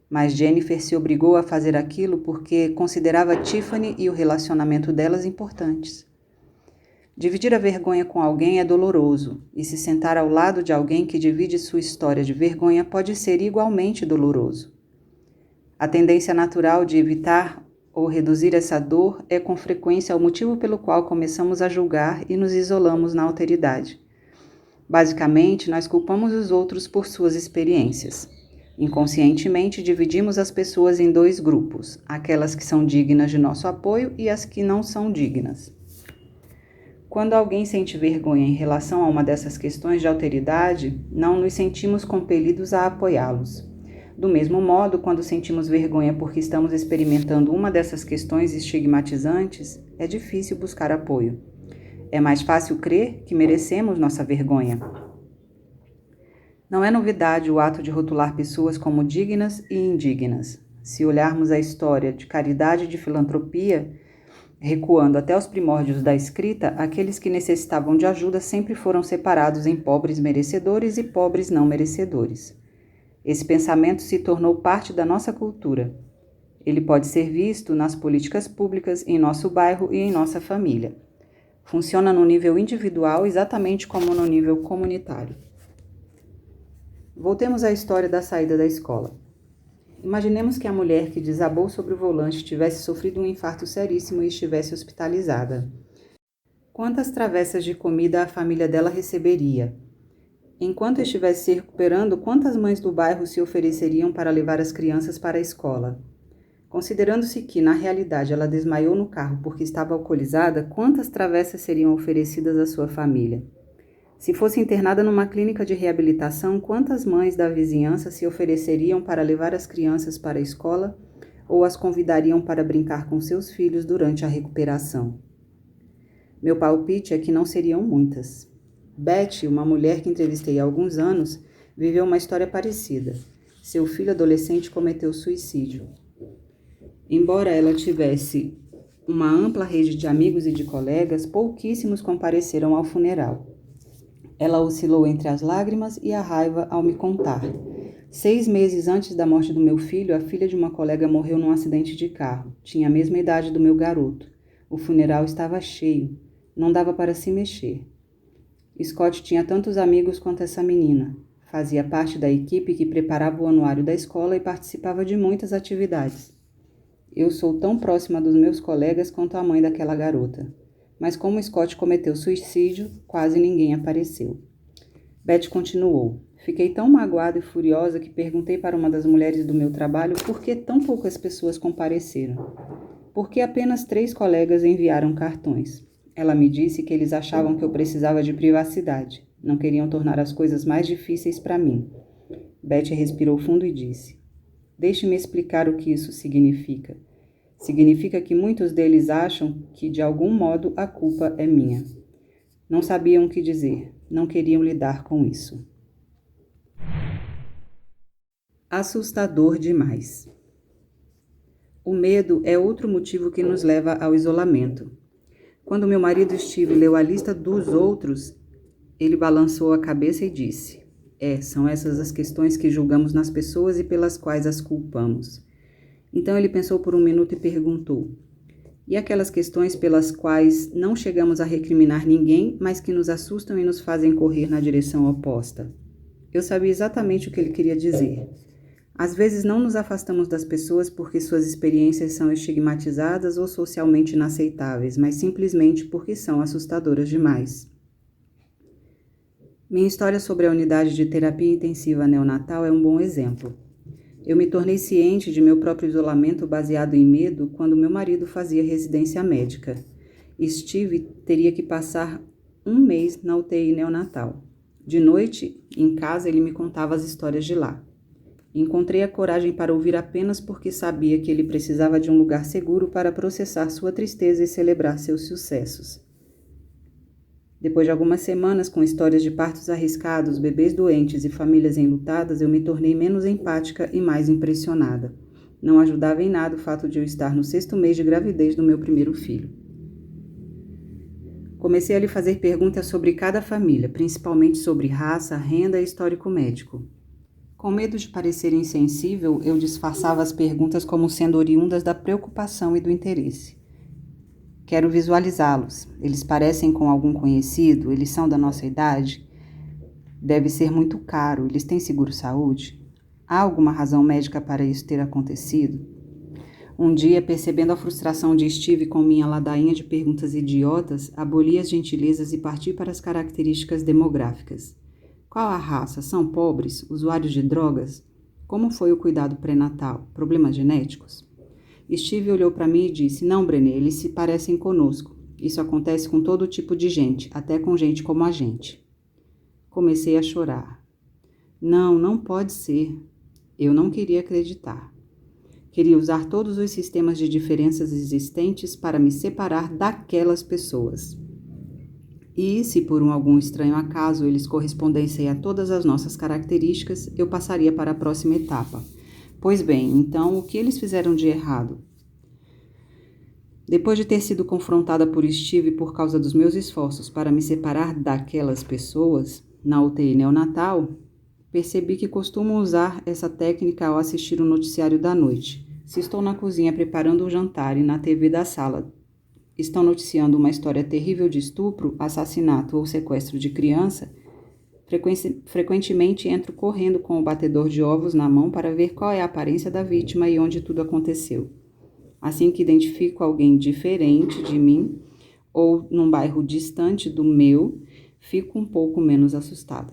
Mas Jennifer se obrigou a fazer aquilo porque considerava Tiffany e o relacionamento delas importantes. Dividir a vergonha com alguém é doloroso, e se sentar ao lado de alguém que divide sua história de vergonha pode ser igualmente doloroso. A tendência natural de evitar ou reduzir essa dor é com frequência o motivo pelo qual começamos a julgar e nos isolamos na alteridade. Basicamente, nós culpamos os outros por suas experiências. Inconscientemente, dividimos as pessoas em dois grupos, aquelas que são dignas de nosso apoio e as que não são dignas. Quando alguém sente vergonha em relação a uma dessas questões de alteridade, não nos sentimos compelidos a apoiá-los. Do mesmo modo, quando sentimos vergonha porque estamos experimentando uma dessas questões estigmatizantes, é difícil buscar apoio. É mais fácil crer que merecemos nossa vergonha. Não é novidade o ato de rotular pessoas como dignas e indignas. Se olharmos a história de caridade e de filantropia, recuando até os primórdios da escrita, aqueles que necessitavam de ajuda sempre foram separados em pobres merecedores e pobres não merecedores. Esse pensamento se tornou parte da nossa cultura. Ele pode ser visto nas políticas públicas, em nosso bairro e em nossa família. Funciona no nível individual exatamente como no nível comunitário. Voltemos à história da saída da escola. Imaginemos que a mulher que desabou sobre o volante tivesse sofrido um infarto seríssimo e estivesse hospitalizada. Quantas travessas de comida a família dela receberia? Enquanto estivesse se recuperando, quantas mães do bairro se ofereceriam para levar as crianças para a escola? Considerando-se que, na realidade, ela desmaiou no carro porque estava alcoolizada, quantas travessas seriam oferecidas à sua família? Se fosse internada numa clínica de reabilitação, quantas mães da vizinhança se ofereceriam para levar as crianças para a escola ou as convidariam para brincar com seus filhos durante a recuperação? Meu palpite é que não seriam muitas. Betty, uma mulher que entrevistei há alguns anos, viveu uma história parecida. Seu filho adolescente cometeu suicídio. Embora ela tivesse uma ampla rede de amigos e de colegas, pouquíssimos compareceram ao funeral. Ela oscilou entre as lágrimas e a raiva ao me contar. 6 meses antes da morte do meu filho, a filha de uma colega morreu num acidente de carro. Tinha a mesma idade do meu garoto. O funeral estava cheio. Não dava para se mexer. Scott tinha tantos amigos quanto essa menina. Fazia parte da equipe que preparava o anuário da escola e participava de muitas atividades. Eu sou tão próxima dos meus colegas quanto a mãe daquela garota. Mas como Scott cometeu suicídio, quase ninguém apareceu. Betty continuou. Fiquei tão magoada e furiosa que perguntei para uma das mulheres do meu trabalho por que tão poucas pessoas compareceram. Por que apenas 3 colegas enviaram cartões? Ela me disse que eles achavam que eu precisava de privacidade. Não queriam tornar as coisas mais difíceis para mim. Betty respirou fundo e disse: Deixe-me explicar o que isso significa. Significa que muitos deles acham que, de algum modo, a culpa é minha. Não sabiam o que dizer, não queriam lidar com isso. Assustador demais. O medo é outro motivo que nos leva ao isolamento. Quando meu marido Steve leu a lista dos outros, ele balançou a cabeça e disse: são essas as questões que julgamos nas pessoas e pelas quais as culpamos. Então ele pensou por um minuto e perguntou: e aquelas questões pelas quais não chegamos a recriminar ninguém, mas que nos assustam e nos fazem correr na direção oposta? Eu sabia exatamente o que ele queria dizer. Às vezes não nos afastamos das pessoas porque suas experiências são estigmatizadas ou socialmente inaceitáveis, mas simplesmente porque são assustadoras demais. Minha história sobre a unidade de terapia intensiva neonatal é um bom exemplo. Eu me tornei ciente de meu próprio isolamento baseado em medo quando meu marido fazia residência médica. Steve teria que passar 1 mês na UTI neonatal. De noite, em casa, ele me contava as histórias de lá. Encontrei a coragem para ouvir apenas porque sabia que ele precisava de um lugar seguro para processar sua tristeza e celebrar seus sucessos. Depois de algumas semanas com histórias de partos arriscados, bebês doentes e famílias enlutadas, eu me tornei menos empática e mais impressionada. Não ajudava em nada o fato de eu estar no 6º mês de gravidez do meu primeiro filho. Comecei a lhe fazer perguntas sobre cada família, principalmente sobre raça, renda e histórico médico. Com medo de parecer insensível, eu disfarçava as perguntas como sendo oriundas da preocupação e do interesse. Quero visualizá-los. Eles parecem com algum conhecido? Eles são da nossa idade? Deve ser muito caro. Eles têm seguro-saúde? Há alguma razão médica para isso ter acontecido? Um dia, percebendo a frustração de Steve com minha ladainha de perguntas idiotas, aboli as gentilezas e parti para as características demográficas. Qual a raça? São pobres? Usuários de drogas? Como foi o cuidado pré-natal? Problemas genéticos? Steve olhou para mim e disse: Não, Brené, eles se parecem conosco. Isso acontece com todo tipo de gente, até com gente como a gente. Comecei a chorar. Não, não pode ser. Eu não queria acreditar. Queria usar todos os sistemas de diferenças existentes para me separar daquelas pessoas. E, se por algum estranho acaso eles correspondessem a todas as nossas características, eu passaria para a próxima etapa. Pois bem, então o que eles fizeram de errado? Depois de ter sido confrontada por Steve por causa dos meus esforços para me separar daquelas pessoas, na UTI neonatal, percebi que costumo usar essa técnica ao assistir o noticiário da noite. Se estou na cozinha preparando o jantar e na TV da sala estão noticiando uma história terrível de estupro, assassinato ou sequestro de criança, frequentemente entro correndo com o batedor de ovos na mão para ver qual é a aparência da vítima e onde tudo aconteceu. Assim que identifico alguém diferente de mim ou num bairro distante do meu, fico um pouco menos assustada.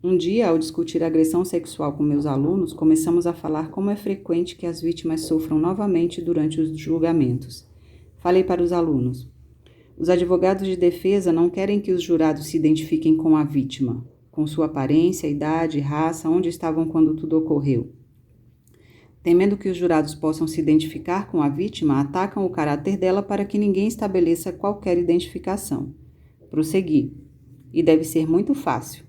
Um dia, ao discutir agressão sexual com meus alunos, começamos a falar como é frequente que as vítimas sofram novamente durante os julgamentos. Falei para os alunos: os advogados de defesa não querem que os jurados se identifiquem com a vítima, com sua aparência, idade, raça, onde estavam quando tudo ocorreu. Temendo que os jurados possam se identificar com a vítima, atacam o caráter dela para que ninguém estabeleça qualquer identificação. Prossegui. E deve ser muito fácil.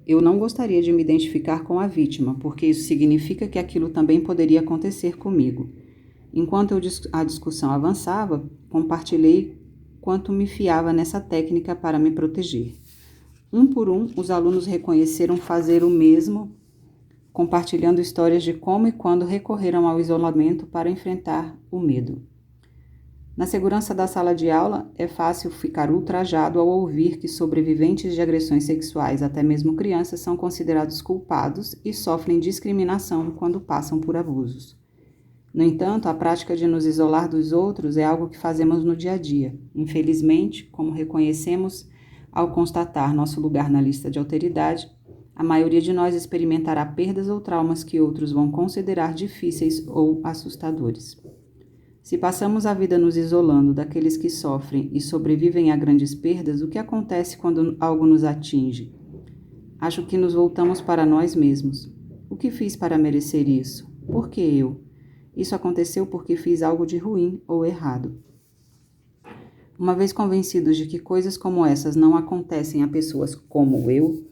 Eu não gostaria de me identificar com a vítima, porque isso significa que aquilo também poderia acontecer comigo. Enquanto a discussão avançava, compartilhei quanto me fiava nessa técnica para me proteger. Um por um, os alunos reconheceram fazer o mesmo, compartilhando histórias de como e quando recorreram ao isolamento para enfrentar o medo. Na segurança da sala de aula, é fácil ficar ultrajado ao ouvir que sobreviventes de agressões sexuais, até mesmo crianças, são considerados culpados e sofrem discriminação quando passam por abusos. No entanto, a prática de nos isolar dos outros é algo que fazemos no dia a dia. Infelizmente, como reconhecemos ao constatar nosso lugar na lista de alteridade, a maioria de nós experimentará perdas ou traumas que outros vão considerar difíceis ou assustadores. Se passamos a vida nos isolando daqueles que sofrem e sobrevivem a grandes perdas, o que acontece quando algo nos atinge? Acho que nos voltamos para nós mesmos. O que fiz para merecer isso? Por que eu? Isso aconteceu porque fiz algo de ruim ou errado. Uma vez convencidos de que coisas como essas não acontecem a pessoas como eu,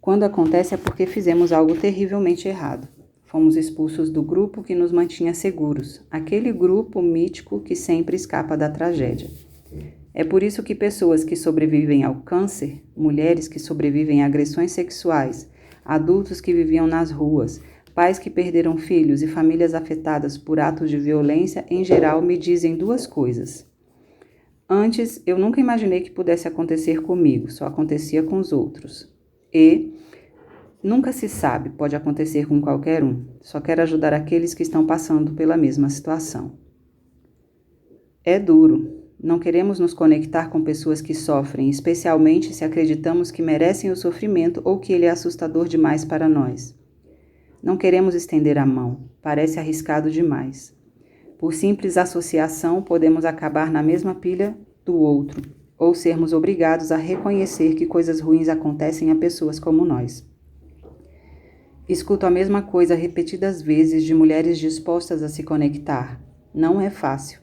quando acontece é porque fizemos algo terrivelmente errado. Fomos expulsos do grupo que nos mantinha seguros, aquele grupo mítico que sempre escapa da tragédia. É por isso que pessoas que sobrevivem ao câncer, mulheres que sobrevivem a agressões sexuais, adultos que viviam nas ruas, pais que perderam filhos e famílias afetadas por atos de violência, em geral, me dizem duas coisas. Antes, eu nunca imaginei que pudesse acontecer comigo, só acontecia com os outros. E nunca se sabe, pode acontecer com qualquer um. Só quero ajudar aqueles que estão passando pela mesma situação. É duro. Não queremos nos conectar com pessoas que sofrem, especialmente se acreditamos que merecem o sofrimento ou que ele é assustador demais para nós. Não queremos estender a mão, parece arriscado demais. Por simples associação, podemos acabar na mesma pilha do outro, ou sermos obrigados a reconhecer que coisas ruins acontecem a pessoas como nós. Escuto a mesma coisa repetidas vezes de mulheres dispostas a se conectar. Não é fácil.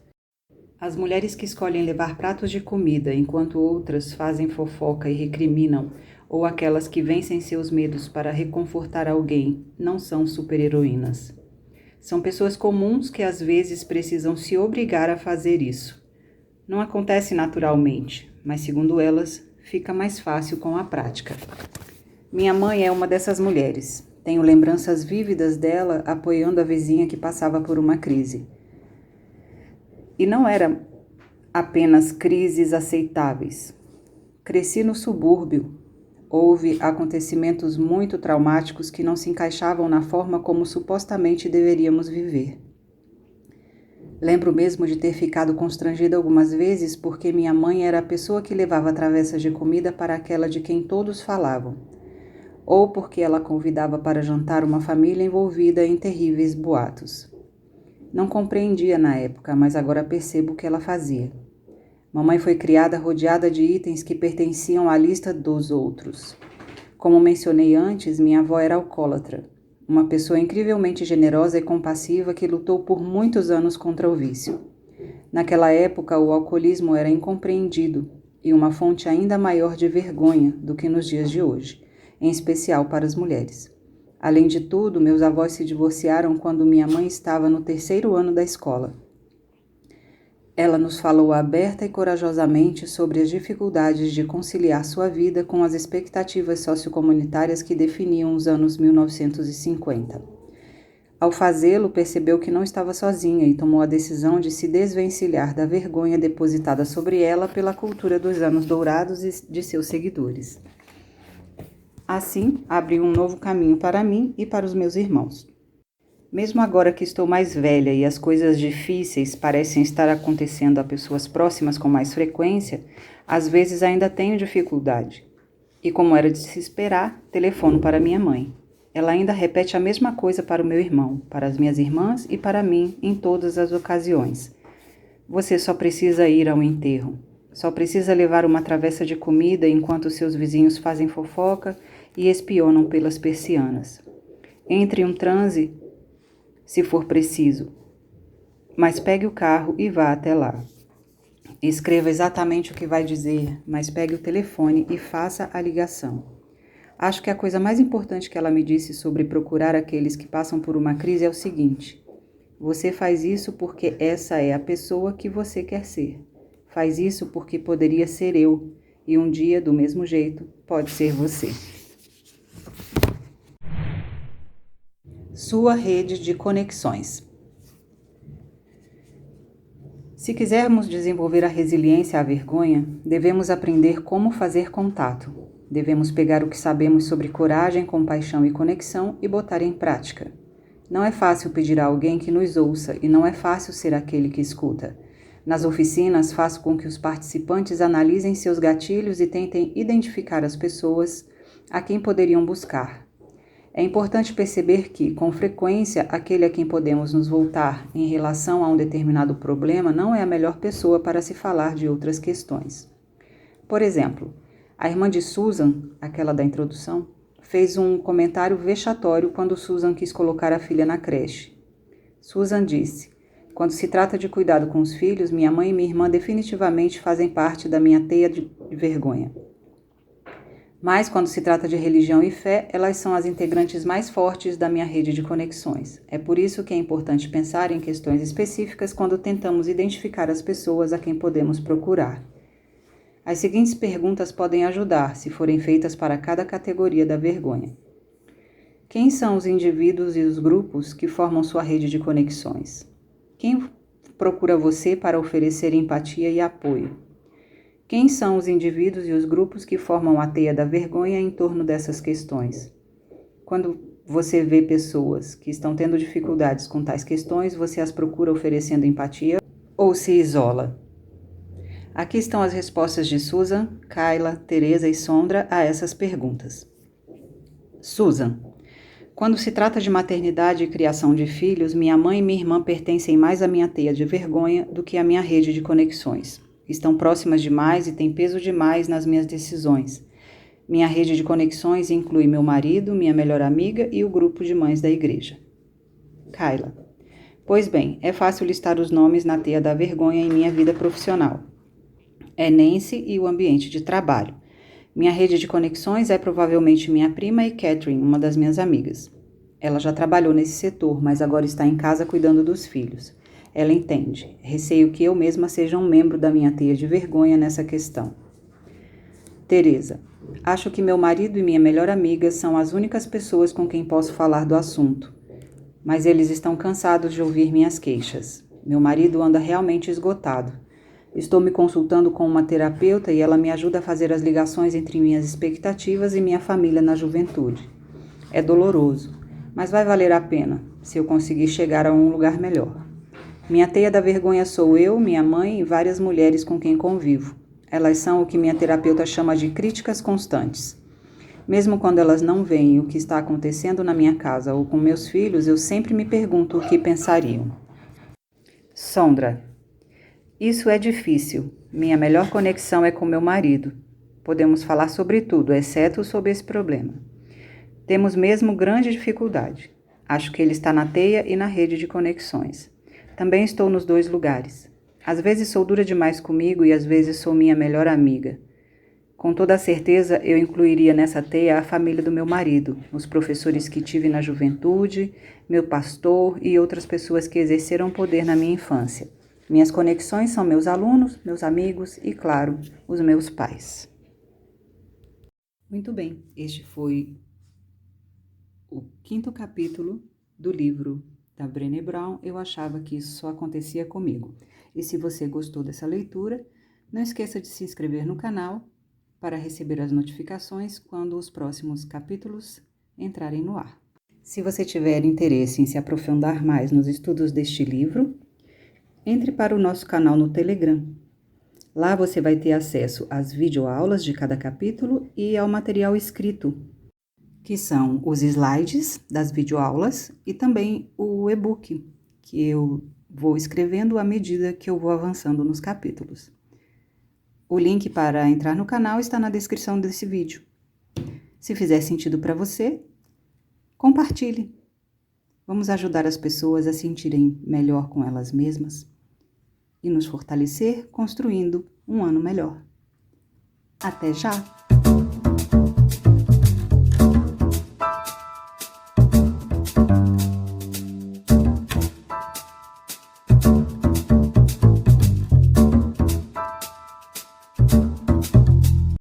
As mulheres que escolhem levar pratos de comida enquanto outras fazem fofoca e recriminam, ou aquelas que vencem seus medos para reconfortar alguém, não são super-heroínas. São pessoas comuns que às vezes precisam se obrigar a fazer isso. Não acontece naturalmente, mas segundo elas, fica mais fácil com a prática. Minha mãe é uma dessas mulheres. Tenho lembranças vívidas dela apoiando a vizinha que passava por uma crise. E não eram apenas crises aceitáveis. Cresci no subúrbio. Houve acontecimentos muito traumáticos que não se encaixavam na forma como supostamente deveríamos viver. Lembro mesmo de ter ficado constrangida algumas vezes porque minha mãe era a pessoa que levava travessas de comida para aquela de quem todos falavam, ou porque ela convidava para jantar uma família envolvida em terríveis boatos. Não compreendia na época, mas agora percebo o que ela fazia. Mamãe foi criada rodeada de itens que pertenciam à lista dos outros. Como mencionei antes, minha avó era alcoólatra, uma pessoa incrivelmente generosa e compassiva que lutou por muitos anos contra o vício. Naquela época, o alcoolismo era incompreendido e uma fonte ainda maior de vergonha do que nos dias de hoje, em especial para as mulheres. Além de tudo, meus avós se divorciaram quando minha mãe estava no 3º ano da escola. Ela nos falou aberta e corajosamente sobre as dificuldades de conciliar sua vida com as expectativas sociocomunitárias que definiam os anos 1950. Ao fazê-lo, percebeu que não estava sozinha e tomou a decisão de se desvencilhar da vergonha depositada sobre ela pela cultura dos anos dourados e de seus seguidores. Assim, abriu um novo caminho para mim e para os meus irmãos. Mesmo agora que estou mais velha e as coisas difíceis parecem estar acontecendo a pessoas próximas com mais frequência, às vezes ainda tenho dificuldade. E como era de se esperar, telefono para minha mãe. Ela ainda repete a mesma coisa para o meu irmão, para as minhas irmãs e para mim em todas as ocasiões. Você só precisa ir ao enterro. Só precisa levar uma travessa de comida enquanto seus vizinhos fazem fofoca e espionam pelas persianas. Entre um transe, se for preciso, mas pegue o carro e vá até lá. Escreva exatamente o que vai dizer, mas pegue o telefone e faça a ligação. Acho que a coisa mais importante que ela me disse sobre procurar aqueles que passam por uma crise é o seguinte: você faz isso porque essa é a pessoa que você quer ser. Faz isso porque poderia ser eu, e um dia, do mesmo jeito, pode ser você. Sua rede de conexões. Se quisermos desenvolver a resiliência à vergonha, devemos aprender como fazer contato. Devemos pegar o que sabemos sobre coragem, compaixão e conexão e botar em prática. Não é fácil pedir a alguém que nos ouça e não é fácil ser aquele que escuta. Nas oficinas, faço com que os participantes analisem seus gatilhos e tentem identificar as pessoas a quem poderiam buscar. É importante perceber que, com frequência, aquele a quem podemos nos voltar em relação a um determinado problema não é a melhor pessoa para se falar de outras questões. Por exemplo, a irmã de Susan, aquela da introdução, fez um comentário vexatório quando Susan quis colocar a filha na creche. Susan disse: quando se trata de cuidado com os filhos, minha mãe e minha irmã definitivamente fazem parte da minha teia de vergonha. Mas, quando se trata de religião e fé, elas são as integrantes mais fortes da minha rede de conexões. É por isso que é importante pensar em questões específicas quando tentamos identificar as pessoas a quem podemos procurar. As seguintes perguntas podem ajudar, se forem feitas para cada categoria da vergonha. Quem são os indivíduos e os grupos que formam sua rede de conexões? Quem procura você para oferecer empatia e apoio? Quem são os indivíduos e os grupos que formam a teia da vergonha em torno dessas questões? Quando você vê pessoas que estão tendo dificuldades com tais questões, você as procura oferecendo empatia ou se isola? Aqui estão as respostas de Susan, Kayla, Teresa e Sondra a essas perguntas. Susan: quando se trata de maternidade e criação de filhos, minha mãe e minha irmã pertencem mais à minha teia de vergonha do que à minha rede de conexões. Estão próximas demais e têm peso demais nas minhas decisões. Minha rede de conexões inclui meu marido, minha melhor amiga e o grupo de mães da igreja. Kayla: pois bem, é fácil listar os nomes na teia da vergonha em minha vida profissional. É Nancy e o ambiente de trabalho. Minha rede de conexões é provavelmente minha prima e Catherine, uma das minhas amigas. Ela já trabalhou nesse setor, mas agora está em casa cuidando dos filhos. Ela entende. Receio que eu mesma seja um membro da minha teia de vergonha nessa questão. Teresa: acho que meu marido e minha melhor amiga são as únicas pessoas com quem posso falar do assunto. Mas eles estão cansados de ouvir minhas queixas. Meu marido anda realmente esgotado. Estou me consultando com uma terapeuta e ela me ajuda a fazer as ligações entre minhas expectativas e minha família na juventude. É doloroso, mas vai valer a pena, se eu conseguir chegar a um lugar melhor. Minha teia da vergonha sou eu, minha mãe e várias mulheres com quem convivo. Elas são o que minha terapeuta chama de críticas constantes. Mesmo quando elas não veem o que está acontecendo na minha casa ou com meus filhos, eu sempre me pergunto o que pensariam. Sondra: Isso é difícil. Minha melhor conexão é com meu marido. Podemos falar sobre tudo, exceto sobre esse problema. Temos mesmo grande dificuldade. Acho que ele está na teia e na rede de conexões. Também estou nos dois lugares. Às vezes sou dura demais comigo e às vezes sou minha melhor amiga. Com toda certeza, eu incluiria nessa teia a família do meu marido, os professores que tive na juventude, meu pastor e outras pessoas que exerceram poder na minha infância. Minhas conexões são meus alunos, meus amigos e, claro, os meus pais. Muito bem, este foi o 5º capítulo do livro da Brené Brown. Eu achava que isso só acontecia comigo. E se você gostou dessa leitura, não esqueça de se inscrever no canal para receber as notificações quando os próximos capítulos entrarem no ar. Se você tiver interesse em se aprofundar mais nos estudos deste livro, entre para o nosso canal no Telegram. Lá você vai ter acesso às videoaulas de cada capítulo e ao material escrito, que são os slides das videoaulas e também o e-book, que eu vou escrevendo à medida que eu vou avançando nos capítulos. O link para entrar no canal está na descrição desse vídeo. Se fizer sentido para você, compartilhe. Vamos ajudar as pessoas a se sentirem melhor com elas mesmas e nos fortalecer construindo um ano melhor. Até já!